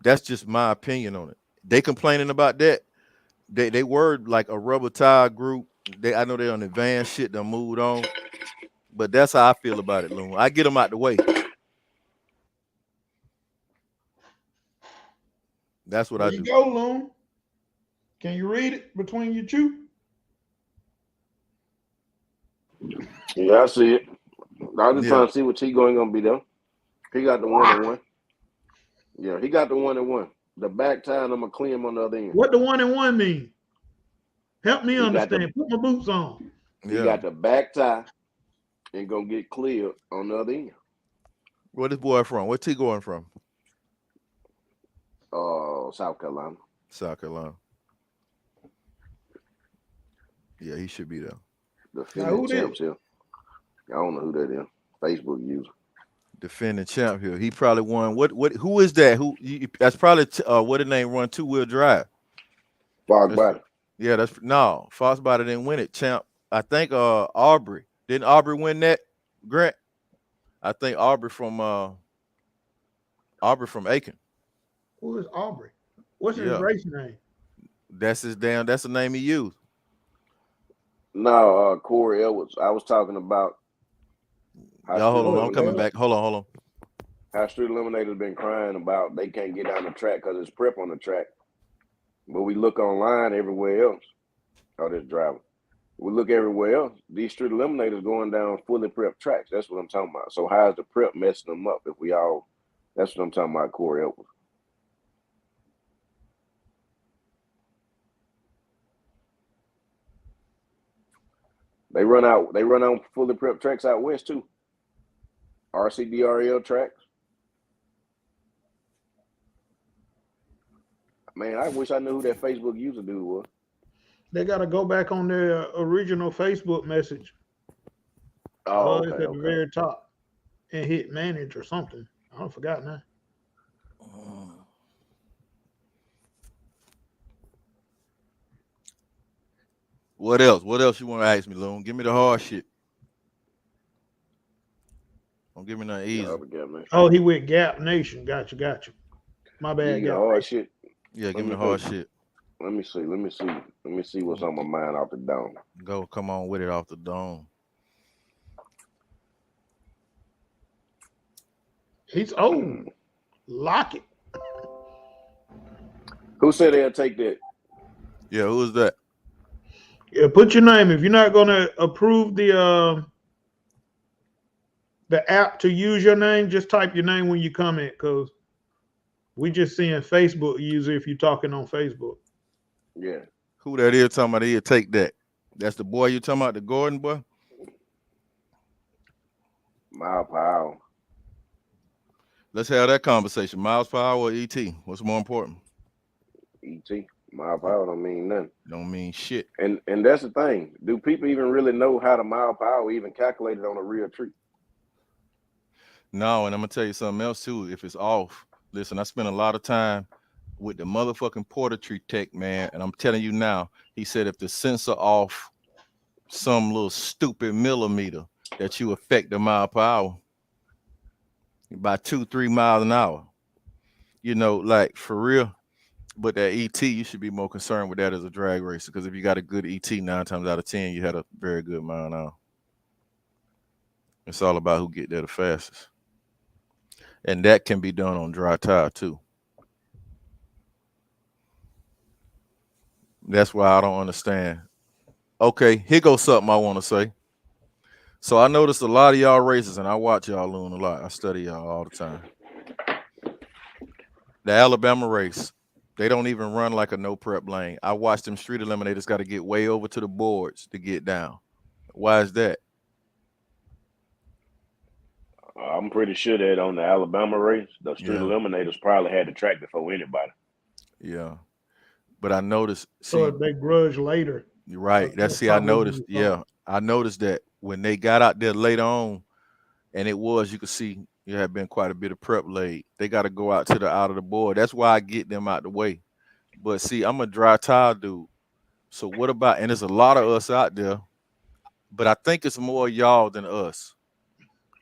that's just my opinion on it. They complaining about that. They were like a rubber tire group. I know they're on advanced shit. They moved on, but that's how I feel about it, Loon. I get them out the way. That's what I do. Go, Loon. Can you read it between you two? Yeah, I see it. I was just trying to see what T gonna be there. He got the 1-1. Yeah, he got the 1-1. The back tie, and I'm gonna clean him on the other end. What the 1-1 mean? Help me understand. Put my boots on. He got the back tie and gonna get cleared on the other end. Where this boy from? Where T going from? South Carolina. South Carolina. Yeah, he should be there. The Phoenix champs here. I don't know who that is. Facebook user. Defending champ here. He probably won. Who is that? That's probably what the name run 2-wheel drive. Fog body. Yeah, that's no. Foxbody didn't win it, champ. I think Aubrey. Didn't Aubrey win that, Grant? I think Aubrey from Aiken. Who is Aubrey? What's his Yeah. race name? That's the name he used. No, Corey Edwards. I was talking about Y'all hold on, I'm coming back. Hold on. How Street Eliminators been crying about they can't get down the track because it's prep on the track. But we look online everywhere else. Oh, this driver. We look everywhere else. These Street Eliminators going down fully prep tracks. That's what I'm talking about. So how's the prep messing them up if we all that's what I'm talking about, Corey Edwards. They run on fully prep tracks out west too. RCDRL tracks. Man, I wish I knew who that Facebook user dude was. They got to go back on their original Facebook message. Oh, it's at the very top and hit manage or something. I don't forgot now. What else? What else you want to ask me, Loon? Give me the hard shit. Don't give me nothing easy. Oh, he with Gap Nation. Got you. My bad, Gap hard Nation. shit. Yeah, give me the hard shit. Let me see what's on my mind off the dome. Go, come on with it off the dome. He's old. Lock it. Who said they'll take that? Yeah, who is that? Yeah, put your name. If you're not gonna approve the app to use your name, just type your name when you comment, because we just seeing Facebook user if you're talking on Facebook. Yeah. Who that is talking about he'll take that? That's the boy you talking about, the Gordon boy? Mile per hour. Let's have that conversation. Miles per hour or ET? What's more important? ET. Mile per hour don't mean nothing. Don't mean shit. And that's the thing. Do people even really know how the mile per hour even calculated on a real tree? No, and I'm gonna tell you something else too. If it's off, listen, I spent a lot of time with the motherfucking Porter Tree tech, man, and I'm telling you now, he said if the sensor off some little stupid millimeter, that you affect the mile per hour by 2-3 miles an hour. You know, like for real. But that ET, you should be more concerned with that as a drag racer, because if you got a good ET, 9 times out of 10, you had a very good mile an hour. It's all about who get there the fastest. And that can be done on dry tire too. That's why I don't understand. Okay, here goes something I want to say. So I noticed a lot of y'all racers, and I watch y'all Loon a lot. I study y'all all the time. The Alabama race, they don't even run like a no prep lane. I watch them street eliminators got to get way over to the boards to get down. Why is that? I'm pretty sure that on the Alabama race, the street eliminators probably had the track before anybody. Yeah. But I noticed. So they grudge later. You're right. I noticed. Yeah. I noticed that when they got out there later on, and you could see there had been quite a bit of prep laid. They got to go out of the board. That's why I get them out the way. But see, I'm a dry tire dude. So what about, and there's a lot of us out there, but I think it's more y'all than us.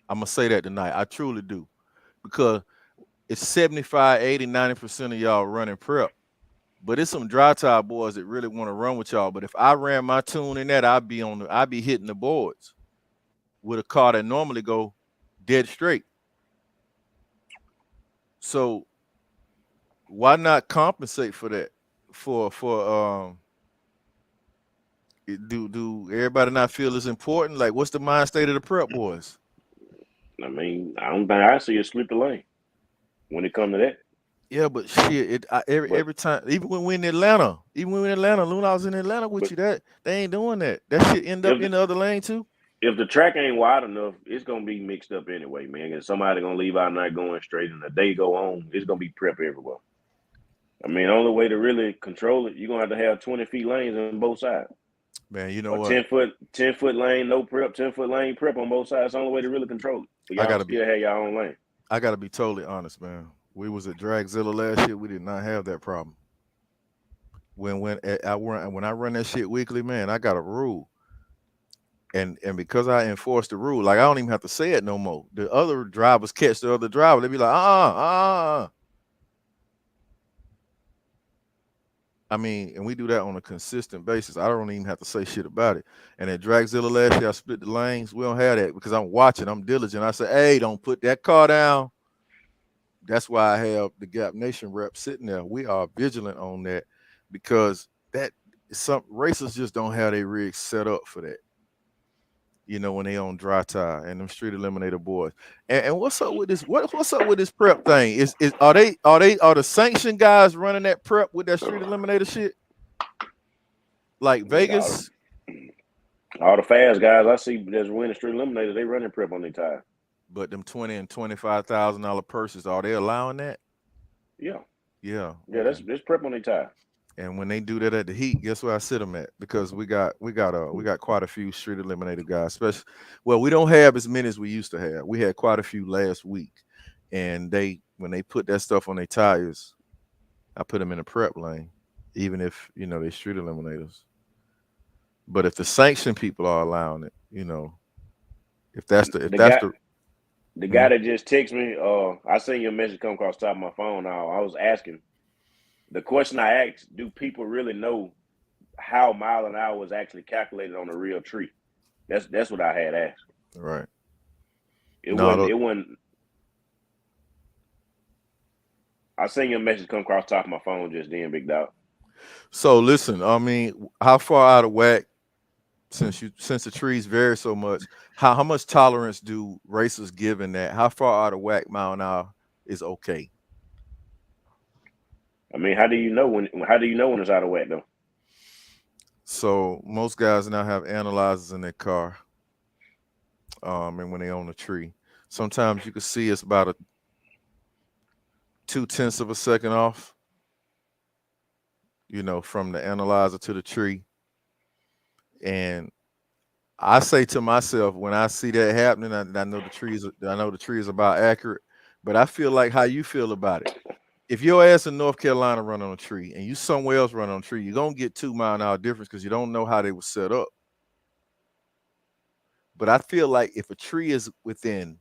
I'm going to say that tonight. I truly do. Because it's 75, 80, 90% of y'all running prep. But it's some dry tire boys that really want to run with y'all. But if I ran my tune in that, I'd be hitting the boards with a car that normally go dead straight. So why not compensate for that? Do everybody not feel it's important? Like, what's the mind state of the prep boys? I mean, I don't think I see a slip the lane when it comes to that. Yeah, but shit, every time, even when we're in Atlanta, Loon, I was in Atlanta with you. That they ain't doing that. That shit end up in the other lane too. If the track ain't wide enough, it's gonna be mixed up anyway, man. And somebody gonna leave out not going straight, and the day go on, it's gonna be prep everywhere. I mean, the only way to really control it, you're gonna have to have 20 feet lanes on both sides. Man, you know A what? 10-foot lane, no prep, 10-foot lane prep on both sides. It's the only way to really control it. But I y'all gotta be still have your own lane. I gotta be totally honest, man. We was at Dragzilla last year. We did not have that problem. When I run that shit weekly, man, I got a rule. And because I enforce the rule, like I don't even have to say it no more. The other drivers catch the other driver. They be like, I mean, and we do that on a consistent basis. I don't even have to say shit about it. And at Dragzilla last year, I split the lanes. We don't have that because I'm watching. I'm diligent. I say, hey, don't put that car down. That's why I have the Gap Nation rep sitting there. We are vigilant on that because that some racers just don't have their rigs set up for that. You know, when they on dry tire and them street eliminator boys. And what's up with this? What's up with this prep thing? Is are the sanctioned guys running that prep with that street eliminator shit? Like Yeah, Vegas? all the fast guys I see that's winning street eliminators, they running prep on their tire. But them $20,000 and $25,000 purses, are they allowing that? Yeah, Yeah. yeah, Okay. that's prep on their tire. And when they do that at the heat, guess where I sit them at? Because we got quite a few street eliminator guys. Especially, well, we don't have as many as we used to have. We had quite a few last week, and when they put that stuff on their tires, I put them in a prep lane, even if they street eliminators. But if the sanction people are allowing it, if that's the if The that's guy, the the hmm? guy that just texted me, I seen your message come across the top of my phone. Now I was asking the question I asked: do people really know how mile an hour was actually calculated on a real tree? That's what I had asked. Right. It No, wasn't. It wasn't. I seen your message come across the top of my phone just then, big dog. so listen, I mean, how far out of whack since the trees vary so much, how much tolerance do racers give in that? How far out of whack mile an hour is okay? I mean, how do you know when? How do you know when it's out of whack though? So most guys now have analyzers in their car, and when they own a tree, sometimes you can see it's about a 0.2 of a second off, from the analyzer to the tree. And I say to myself when I see that happening, I know the tree is about accurate, but I feel like how you feel about it. If your ass in North Carolina run on a tree and you somewhere else run on a tree, you're gonna get 2 mile an hour difference because you don't know how they were set up. But I feel like if a tree is within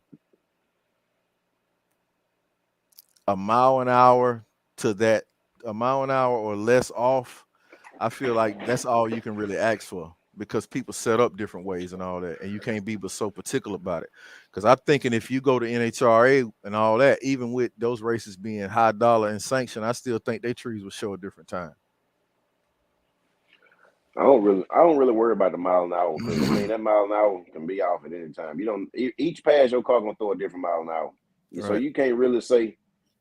a mile an hour to that, a mile an hour or less off, I feel like that's all you can really ask for because people set up different ways and all that, and you can't be but so particular about it. Because I'm thinking if you go to NHRA and all that, even with those races being high dollar and sanctioned, I still think they trees will show a different time. I don't really worry about the mile an hour because I mean that mile an hour can be off at any time. You don't each pass your car gonna throw a different mile an hour, so Right. you can't really say,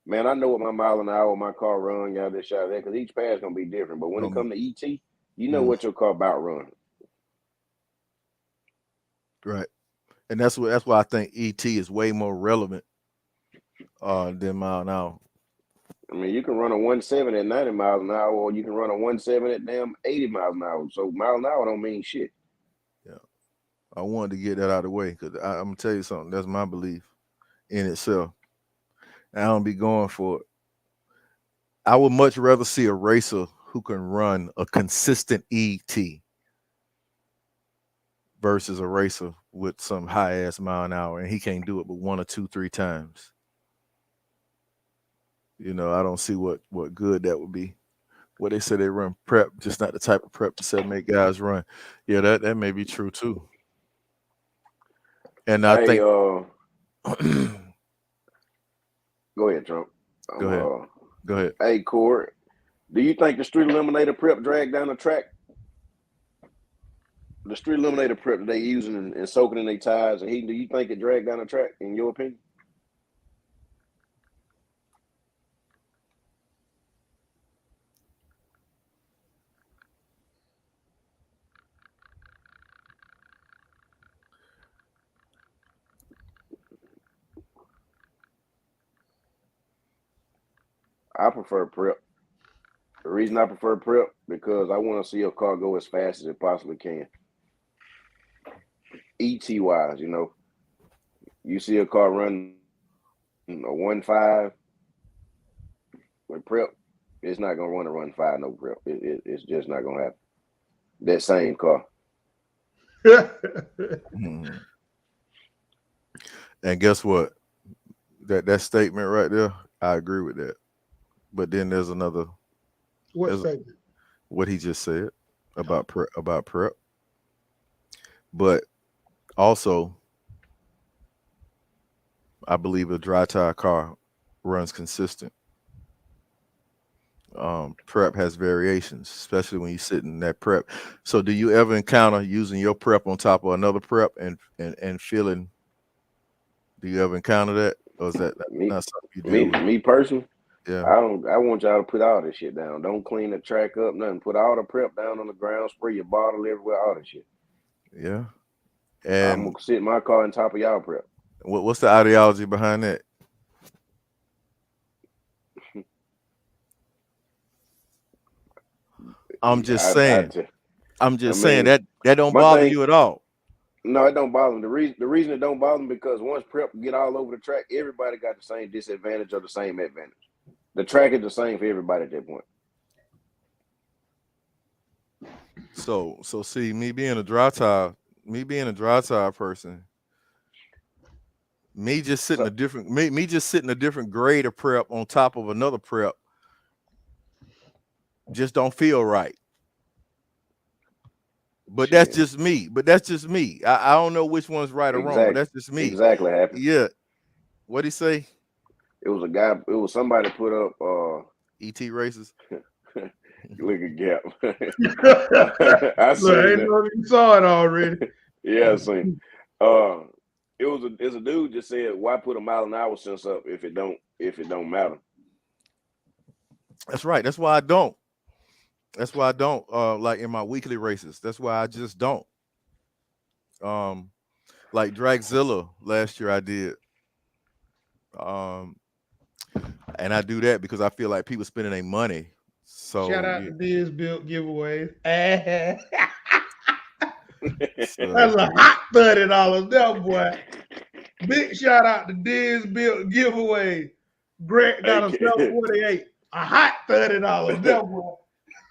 man, I know what my mile an hour my car run, got this shot there because each pass gonna be different. But when it Um, comes to ET, you know mm, what your car about run. right. And that's why I think ET is way more relevant than mile an hour. I mean, you can run a 170 at 90 miles an hour, or you can run a 170 at damn 80 miles an hour. So mile an hour don't mean shit. Yeah. I wanted to get that out of the way because I'm gonna tell you something. That's my belief in itself. I don't be going for it. I would much rather see a racer who can run a consistent ET versus a racer with some high ass mile an hour and he can't do it but one or two, 3 times. I don't see what good that would be. What they say they run prep, just not the type of prep the 7, 8 guys run. Yeah, that may be true too. And I Hey, think go go ahead, Trump. ahead. Go ahead. Hey, Corey, do you think the street eliminator prep drag down the track? The street eliminator prep that they using and soaking in their tires and heating, do you think it dragged down the track, in your opinion? I prefer prep. The reason I prefer prep because I want to see a car go as fast as it possibly can. ET wise, you see a car run a 1.5 with prep, it's not gonna run a 1.5 no prep. It's just not gonna happen. That same car. Mhm. And guess what? That statement right there, I agree with that. But then there's another. What There's statement? what he just said about prep. But also, I believe a dry tire car runs consistent. Prep has variations, especially when you sit in that prep. So, do you ever encounter using your prep on top of another prep and feeling? Do you ever encounter that, or is that Me, not something you me, deal with? me personally, Yeah, I want y'all to put all this shit down. Don't clean the track up, nothing. Put all the prep down on the ground, spray your bottle everywhere, all that shit. yeah. I'm And gonna sit my car on top of y'all prep. what's the ideology behind that? I'm just I, I, saying. t- I'm I just saying mean, that don't my bother thing. you at all. No, it don't bother me. The reason it don't bother me because once prep get all over the track, everybody got the same disadvantage or the same advantage. The track is the same for everybody at that point. So see, me being a dry tire person, So me just sitting a different grade of prep on top of another prep just don't feel right. But that's shit, just me. But that's just me. I don't know which one's right or wrong, but exact, that's just me. exactly happened. Yeah. What'd he say? It was a guy. It was somebody put up. ET races. Look at Gap. I Look, I seen ain't it. know you saw it already. Yeah, I seen. Uh, it's a dude just said, "Why put a mile an hour sense up if it don't matter?" That's right. That's why I don't. That's why I don't like in my weekly races. That's why I just don't. Um like Dragzilla last year I did. Um and I do that because I feel like people spending their money. Shout So out yeah, to Diz Built giveaways. That's so a hot $30 there, boy. Big shout out to Diz Built giveaway. Grant got a Hey, 748. A hot $30 there, boy.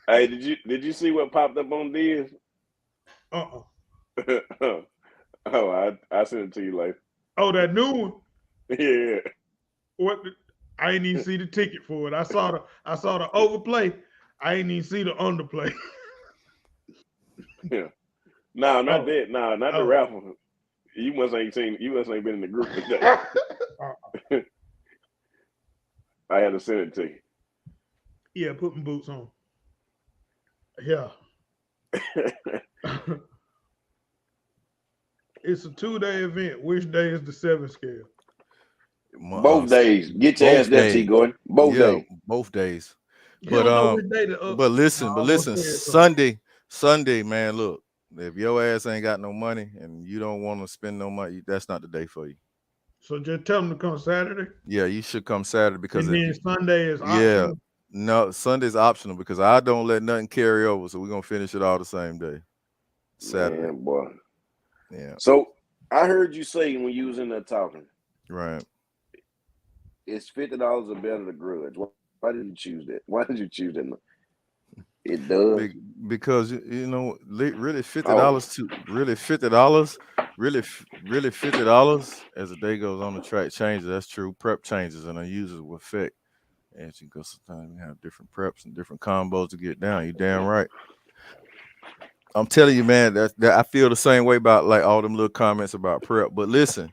hey, did you see what popped up on this? Uh-uh. Oh, I sent it to you later. Oh, that new one. Yeah, What? I ain't even see the ticket for it. I saw the overplay. I ain't even see the underplay. yeah. No, not Oh, that. No, not the oh. raffle. You must ain't seen. You must ain't been in the group today. I had to send it to you. Yeah, put my boots on. Yeah. It's a 2-day event. Which day is the 7 scale? Both days. Get your ass both there, T. days. Gordon. Both Yeah, days. both days. You But don't know which day the but listen, I almost said something. Sunday, man, look, if your ass ain't got no money and you don't want to spend no money, that's not the day for you. So just tell them to come Saturday, Yeah, you should come Saturday because and if then Sunday is yeah, optional. no, Sunday's optional because I don't let nothing carry over, so we're gonna finish it all the same day. Saturday. Man, boy. Yeah, So I heard you say when you was in there talking, right. it's $50 or better to grudge. Why did you choose that? Why did you choose that? It does. Because really fifty Oh, dollars to really $50, really $50 as the day goes on the track changes. That's true. Prep changes and uses will affect. As you go, sometimes we have different preps and different combos to get down. You damn right. I'm telling you, man, that I feel the same way about like all them little comments about prep. But listen,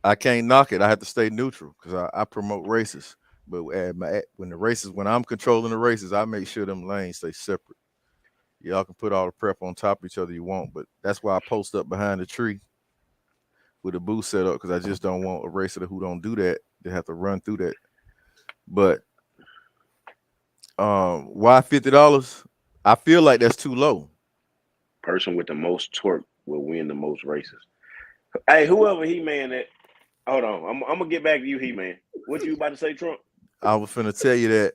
I can't knock it. I have to stay neutral because I promote races. But when I'm controlling the races, I make sure them lanes stay separate. Y'all can put all the prep on top of each other you want, but that's why I post up behind the tree with a booth set up because I just don't want a racer who don't do that to have to run through that. But why $50? I feel like that's too low. person with the most torque will win the most races. Hey, whoever he man that. Hold on, I'm gonna get back to you, he man. What you about to say, Trump? I was finna tell you that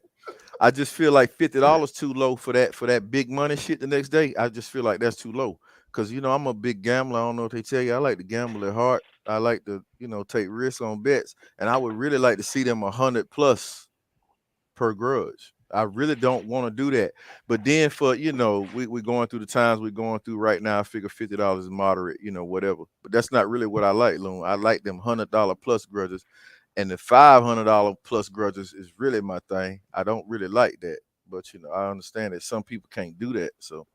I just feel like $50 too low for that big money shit the next day. I just feel like that's too low. Cause I'm a big gambler. I don't know if they tell you I like to gamble at heart. I like to, take risks on bets. And I would really like to see them 100 plus per grudge. I really don't want to do that. But then for, we're going through the times we're going through right now. I figure $50 is moderate, whatever. But that's not really what I like, Loon. I like them $100 plus grudges. And the $500 plus grudges is really my thing. I don't really like that. But, I understand that some people can't do that. So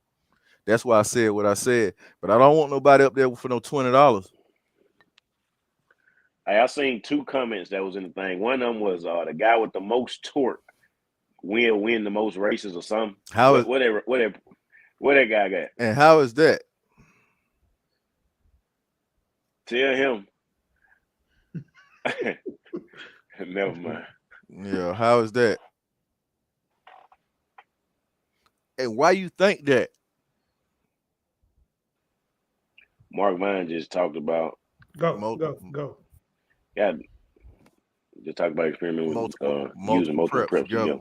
that's why I said what I said. But I don't want nobody up there for no $20. Hey, I seen 2 comments that was in the thing. One of them was the guy with the most torque win the most races or something. What that guy got? And how is that? Tell him. Never mind. Yeah, how is that? And why you think that? Mark Vine just talked about Go. Yeah, just talk about experimenting with using multiple preps together.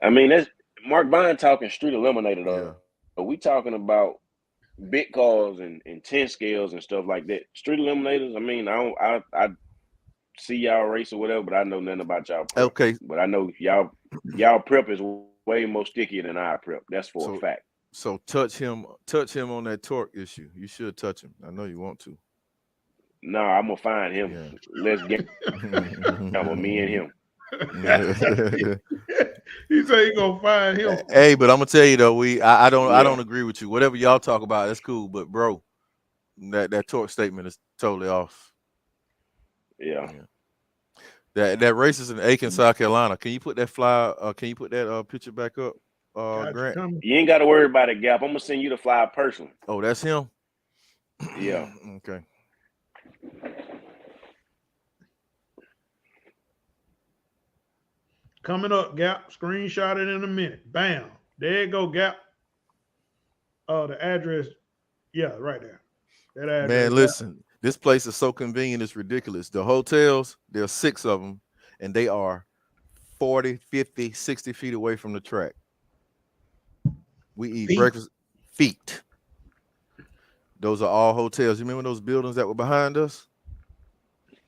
I mean, that's Mark Vine talking street eliminator though. Yeah. But we talking about bit calls and 10 scales and stuff like that. Street eliminators, I mean, I see y'all race or whatever, but I know nothing about y'all prep. Okay. But I know y'all prep is way more stickier than our prep. That's for a fact. So touch him on that torque issue. You should touch him. I know you want to. No, I'm gonna find him. Yeah. Let's get me and him. He said he gonna find him. Hey, but I'm gonna tell you though, I don't agree with you. Whatever y'all talk about, that's cool. But bro, that torque statement is totally off. Yeah. That race is in Aiken, South Carolina. Can you put that can you put that picture back up, Grant? You ain't got to worry about it, Gap. I'm gonna send you the flyer personally. Oh, that's him. Yeah. Okay. Coming up, Gap. Screenshot it in a minute. Bam. There you go, Gap. Oh, the address. Yeah, right there. That address. Man, listen. This place is so convenient, it's ridiculous. The hotels, there are 6 of them, and they are 40, 50, 60 feet away from the track. We eat breakfast. Feet. Those are all hotels. You remember those buildings that were behind us?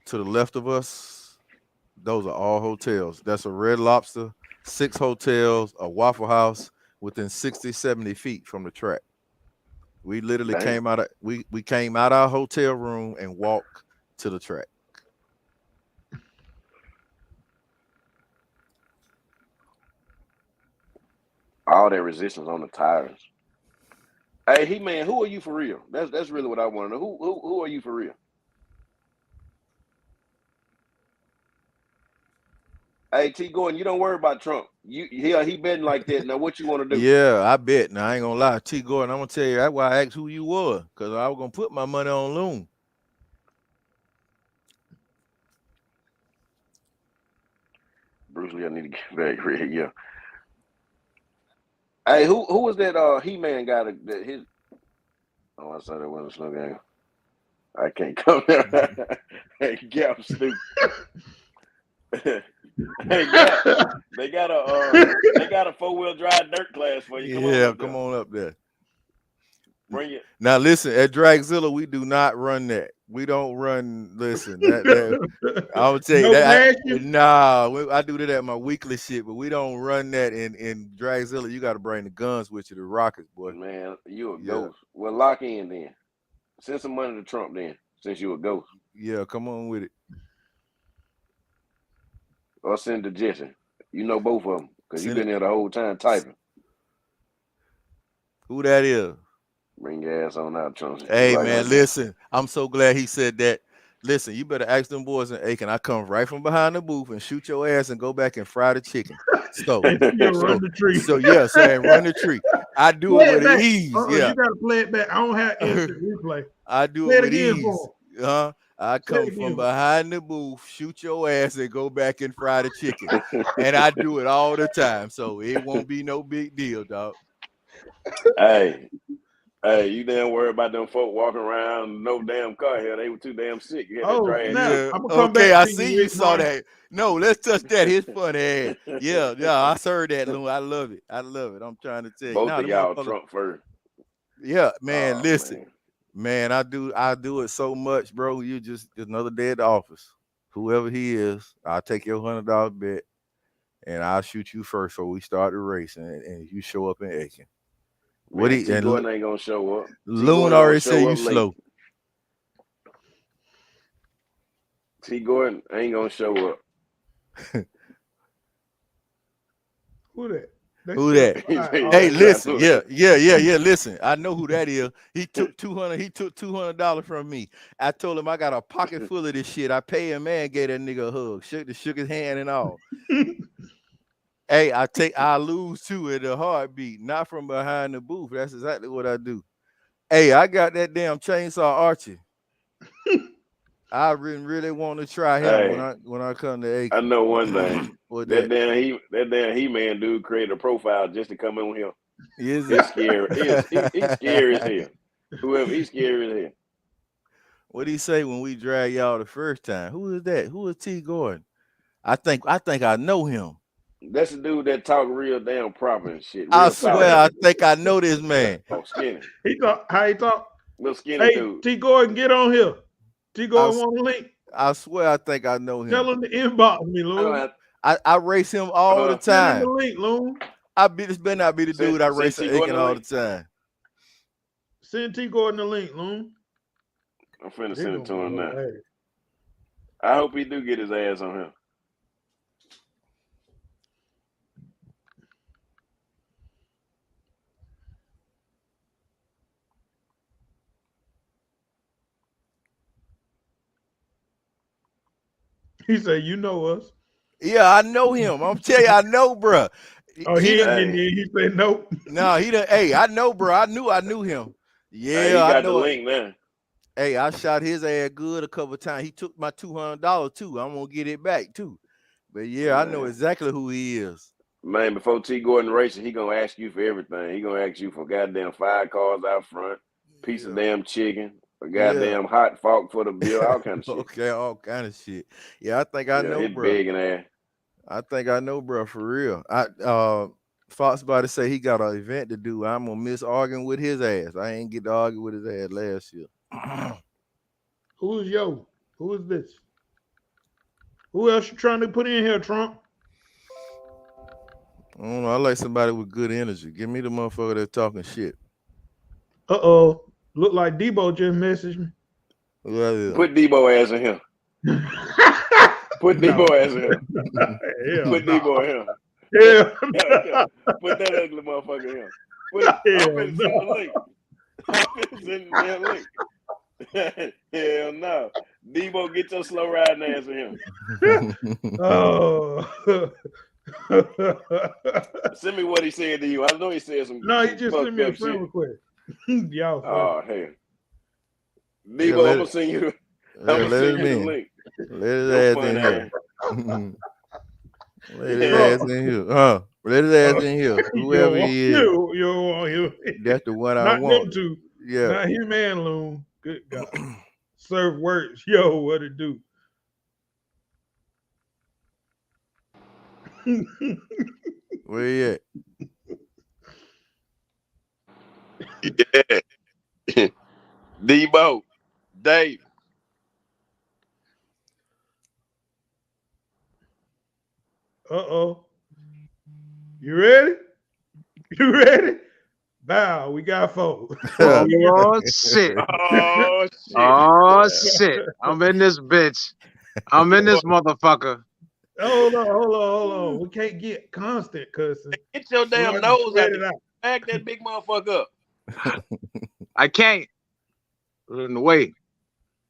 To the left of us? Those are all hotels. That's a Red Lobster, 6 hotels, a Waffle House within 60, 70 feet from the track. We literally came out our hotel room and walked to the track. All that resistance on the tires. Hey, man, who are you for real? That's really what I want to know. Who are you for real? Hey, T. Gordon, you don't worry about Trump. He betting like that. Now, what you want to do? Yeah, I bet. Now, I ain't gonna lie, T. Gordon. I'm gonna tell you that's why I asked who you were, because I was gonna put my money on Loon. Bruce Lee, I need to get back ready. Yeah. Hey, who was that? He-Man guy that his. Oh, I saw that wasn't a slow game. I can't come there. Hey, Gap, stupid. Hey, yeah, they got a 4-wheel drive dirt class for you. Come on up there. Bring it. Now listen, at Dragzilla, we do not run that. We don't run. Listen, I would tell you that. I do that at my weekly shit, but we don't run that in Dragzilla. You got to bring the guns with you, the rockets, boy. Man, you a ghost. Well, lock in then. Send some money to Trump then, since you a ghost. Yeah, come on with it. Or send to Jesse. You know both of them because you've been there the whole time typing. Who that is? Bring your ass on out, Trump. Hey, man, listen. I'm so glad he said that. Listen, you better ask them boys in Aiken. I come right from behind the booth and shoot your ass and go back and fry the chicken. So, run the tree. So run the tree. I do it with ease. Yeah, you gotta play it back. I don't have instant replay. I do it with ease. I come from behind the booth, shoot your ass, and go back and fry the chicken. And I do it all the time, so it won't be no big deal, dog. Hey, Hey, you damn worry about them folk walking around no damn car here. They were too damn sick. You had to Oh drag snap! Yeah. I'm gonna come Okay, back I to see you, you Rick saw Martin. that. No, let's touch that. His funny ass. Yeah, I heard that, Loon. I love it. I'm trying to tell you. Both Now of the y'all motherfucker. Trump first. Yeah, man. Oh Listen, man. man. I do it so much, bro. You just another day at the office. Whoever he is, I'll take your $100 bet, and I'll shoot you first before we start the race, and you show up in Aiken. What Man, he T and Gordon ain't gonna show up. T Loon Gordon gonna already said show you up late. slow. T Gordon ain't gonna show up. Who that? Who that? Oh, Hey, That's not listen, who. yeah. Listen, I know who that is. He took 200. He took $200 from me. I told him I got a pocket full of this shit. I pay him, man. Gave that nigga a hug, shook his hand and all. Hey, I lose too at a heartbeat, not from behind the booth. That's exactly what I do. Hey, I got that damn chainsaw Archie. I really want to try him Hey, when I come to I Aiken. know one thing. What that damn He-Man dude created a profile just to come in here. Is It's scary. He's scary as hell. Whoever, he's scary as hell. What did he say when we dragged y'all the first time? Who is that? Who is T Gordon? I think I know him. That's the dude that talk real damn proper and shit. I Real swear solid. I think I know this man. Oh, skinny. How he talk? Little skinny Hey, dude. T Gordon, get on here. T Gordon want a link. I swear I think I know him. Tell him to inbox me, Loon. I race him all the Send him time. the link, Loon. This better not be the dude I race at Aiken all the time. Send T Gordon the link, Loon. I'm finna send it to him now. Hey. I hope he do get his ass on him. He said, "You know us." Yeah, I know him. I'm telling you, I know, bro. Oh, he ain't getting in. He said, "Nope." No, he done. Hey, I know, bro. I knew him. Yeah, he got I know the link now. Hey, I shot his ass good a couple of times. He took my $200 too. I'm gonna get it back too. But yeah, man. I know exactly who he is. Man, before T Gordon racing, he gonna ask you for everything. He gonna ask you for goddamn 5 cars out front, piece of damn chicken, a goddamn hot fork for the bill, all kind of shit. Okay, all kind of shit. Yeah, I think I know, bro. Begging ass. I think I know, bro, for real. Fox about to say he got an event to do. I'm gonna miss arguing with his ass. I ain't get to argue with his ass last year. Who is this? Who else you trying to put in here, Trump? I don't know. I like somebody with good energy. Give me the motherfucker that's talking shit. Uh-oh. Look like Debo just messaged me. Put Debo ass in here. Put Debo ass in here. Put Debo in here. Yeah. Put that ugly motherfucker in here. I'm finna send the link. I'm finna send the link. Hell no. Debo, get your slow riding ass in here. Oh. Send me what he said to you. I know he said some. No, he just sent me a friend request. Y'all. Oh, hell. Debo, I'm gonna send you. I'm gonna send you the link. Let his ass in here. Let his ass in here. Let his ass in here. Whoever he is. You don't want him. That's the one I want. want. Them two. Yeah. Not him and Loon. Good God. Serve words. Yo, what it do? Where you at? Yeah. Debo, Dave. Uh-oh. You ready? You ready? Bow, we got 4. Oh, shit. Oh, shit. Oh, shit. I'm in this bitch. I'm in this motherfucker. Hold on. We can't get constant cussing. Get your damn nose out. Back that big motherfucker up. I can't. In the way.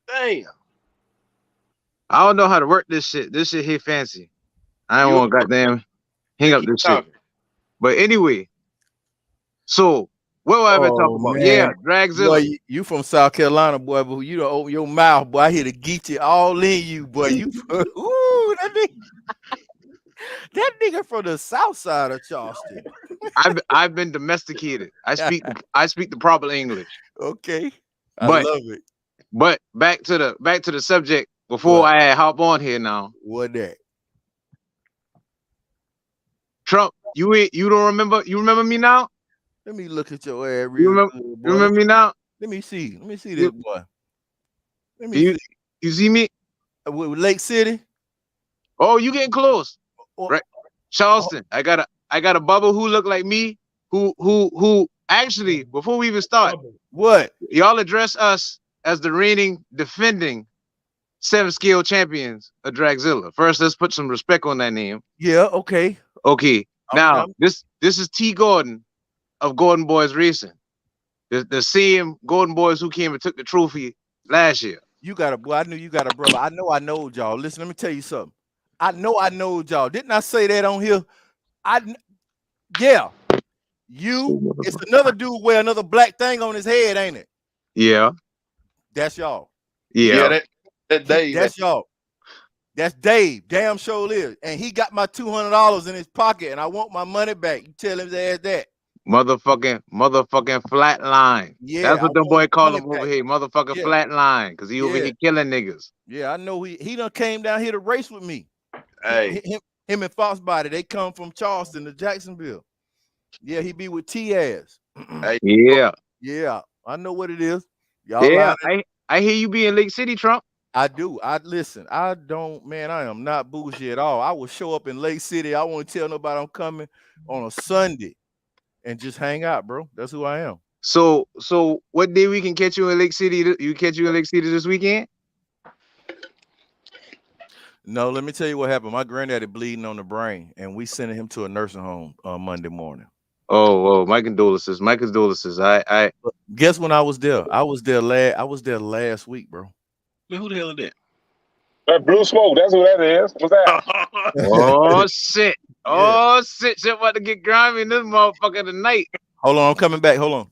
Damn. I don't know how to work this shit. This shit here fancy. I don't want to goddamn hang up this shit. But anyway, so what will I ever talk about? Man. Yeah, Dragzilla. Boy, you from South Carolina, boy, but you don't open your mouth, boy. I hear the geet you all in you, boy. You ooh, that nigga from the south side of Charleston. I've been domesticated. I speak the proper English. Okay. I But love it. but back to the subject before What? I hop on here now. What that? Trump, you don't remember? You remember me now? Let me look at your ass You real remember? good, You boy. remember me now? Let me see. Let me see You- this boy. Let me You see. you see me? With Lake City. Oh, you getting close, Oh, right? Charleston. I got a bubble who look like me. Who actually before we even start, what? y'all address us as the reigning defending 7-scale champions of Dragzilla. First, let's put some respect on that name. Yeah. Okay. Okay. Now I'm- this is T. Gordon of Gordon Boys Racing. The same Gordon Boys who came and took the trophy last year. You got a boy. I knew you got a brother. I know y'all. Listen, let me tell you something. I know y'all. Didn't I say that on here? Yeah. You. It's another dude wear another black thing on his head, ain't it? Yeah. That's y'all. Yeah. That Dave. That's y'all. That's Dave. Damn sure is. And he got my $200 in his pocket, and I want my money back. You tell him to ask that. Motherfucking flat line. Yeah, That's what I the boy want call money him over back. here. Motherfucking Yeah. flat line. Cause he over Yeah. here killing niggas. Yeah, I know he done came down here to race with me. Hey, Him and Fox Body, they come from Charleston to Jacksonville. Yeah, he be with T-Ass. hey, Yeah. Yeah, I know what it is. Y'all Yeah. lying. I hear you be in Lake City, Trump. I do. I listen. I don't, man. I am not bougie at all. I will show up in Lake City. I won't tell nobody I'm coming on a Sunday and just hang out, bro. That's who I am. So what day we can catch you in Lake City? You catch you in Lake City this weekend? No, let me tell you what happened. My granddaddy bleeding on the brain, and we sending him to a nursing home on Monday morning. Oh, my condolences. My condolences. I Guess when I was there? I was there last week, bro. man, who the hell is that? That blue smoke, that's who that is. What's that? oh shit. Oh shit. Shit about to get grimy in this motherfucker tonight. Hold on, I'm coming back. Hold on.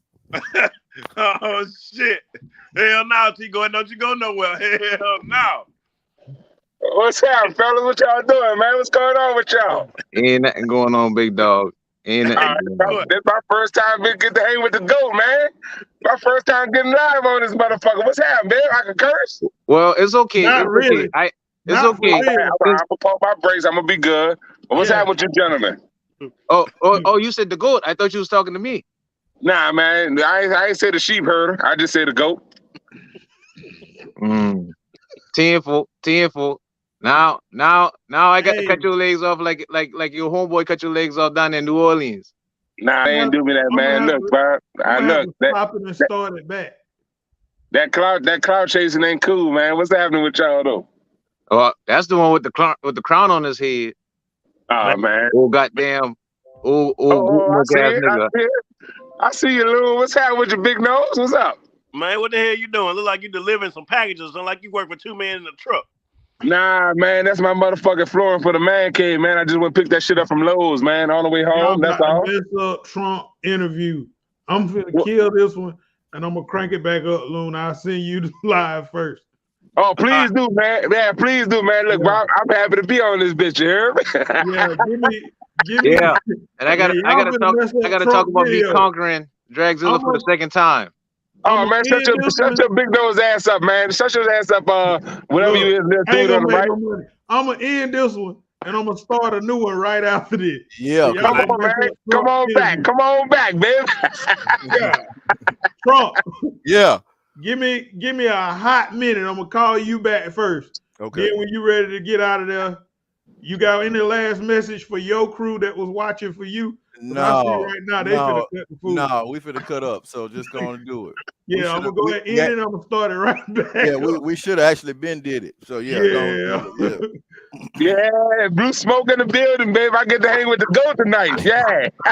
Oh shit! Hell no, T-Gordon, don't you go nowhere? Hell no. What's happening, fellas? What y'all doing, man? What's going on with y'all? Ain't nothing going on, big dog. Ain't nothing going on. This my first time get to hang with the GOAT, man. My first time getting live on this motherfucker. What's happening, man? I can curse? Well, it's okay. Not It's really. okay. It's Not for okay. real. I'm gonna pump my brakes. I'm gonna be good. But what's Yeah. happening with you gentlemen? Oh, you said the GOAT. I thought you was talking to me. Nah, man. I ain't say the sheep herder. I just say the GOAT. Tenfold. Now I got to Hey. cut your legs off like your homeboy cut your legs off down in New Orleans. Nah, they ain't do me that, I'm man. gonna Look, have bro. I'm gonna have to That stop it and start it back. cloud chasing ain't cool, man. What's happening with y'all though? Oh, that's the one with the crown on his head. Oh man. Oh goddamn. Oh, I see ass it. nigga. I see you, Lou. What's happening with your big nose? What's up? Man, what the hell you doing? Look like you delivering some packages. Look like you work for two men in a truck. Nah, man, that's my motherfucking flooring for the man cave, man. I just went pick that shit up from Lowe's, man, on the way Y'all home. That's about all. to mess up Trump interview. I'm gonna kill this one and I'm gonna crank it back up, Loon. I'll send you live first. Oh, please do, man. Yeah, please do, man. Look, Yeah. bro, I'm happy to be on this bitch, you hear me? Yeah, give me. Yeah. And I gotta y'all finna mess up talk Trump about me video. conquering Dragzilla for the second time. Oh, I'ma man, shut end this one. your big nose ass up, man. Shut your ass up, whatever Look, you is, I ain't dude on gonna the make right. no money. I'm gonna end this one and I'm gonna start a new one right after this. Yeah, So y'all Come gonna on, mess man. up Come Trump on back. interview. Come on back, baby. Yeah. Trump, yeah. give me a hot minute. I'm gonna call you back first. Okay. Then when you ready to get out of there, you got any last message for your crew that was watching for you? 'Cause I see right now they finna cut the food. No, we finna cut up. So just gonna do it. Yeah, I'm gonna go ahead and end it. I'm gonna start it right back. Yeah, up. we should have actually been did it. So yeah, go on, do it, Yeah, blue smoke in the building, babe. I get to hang with the GOAT tonight. Yeah.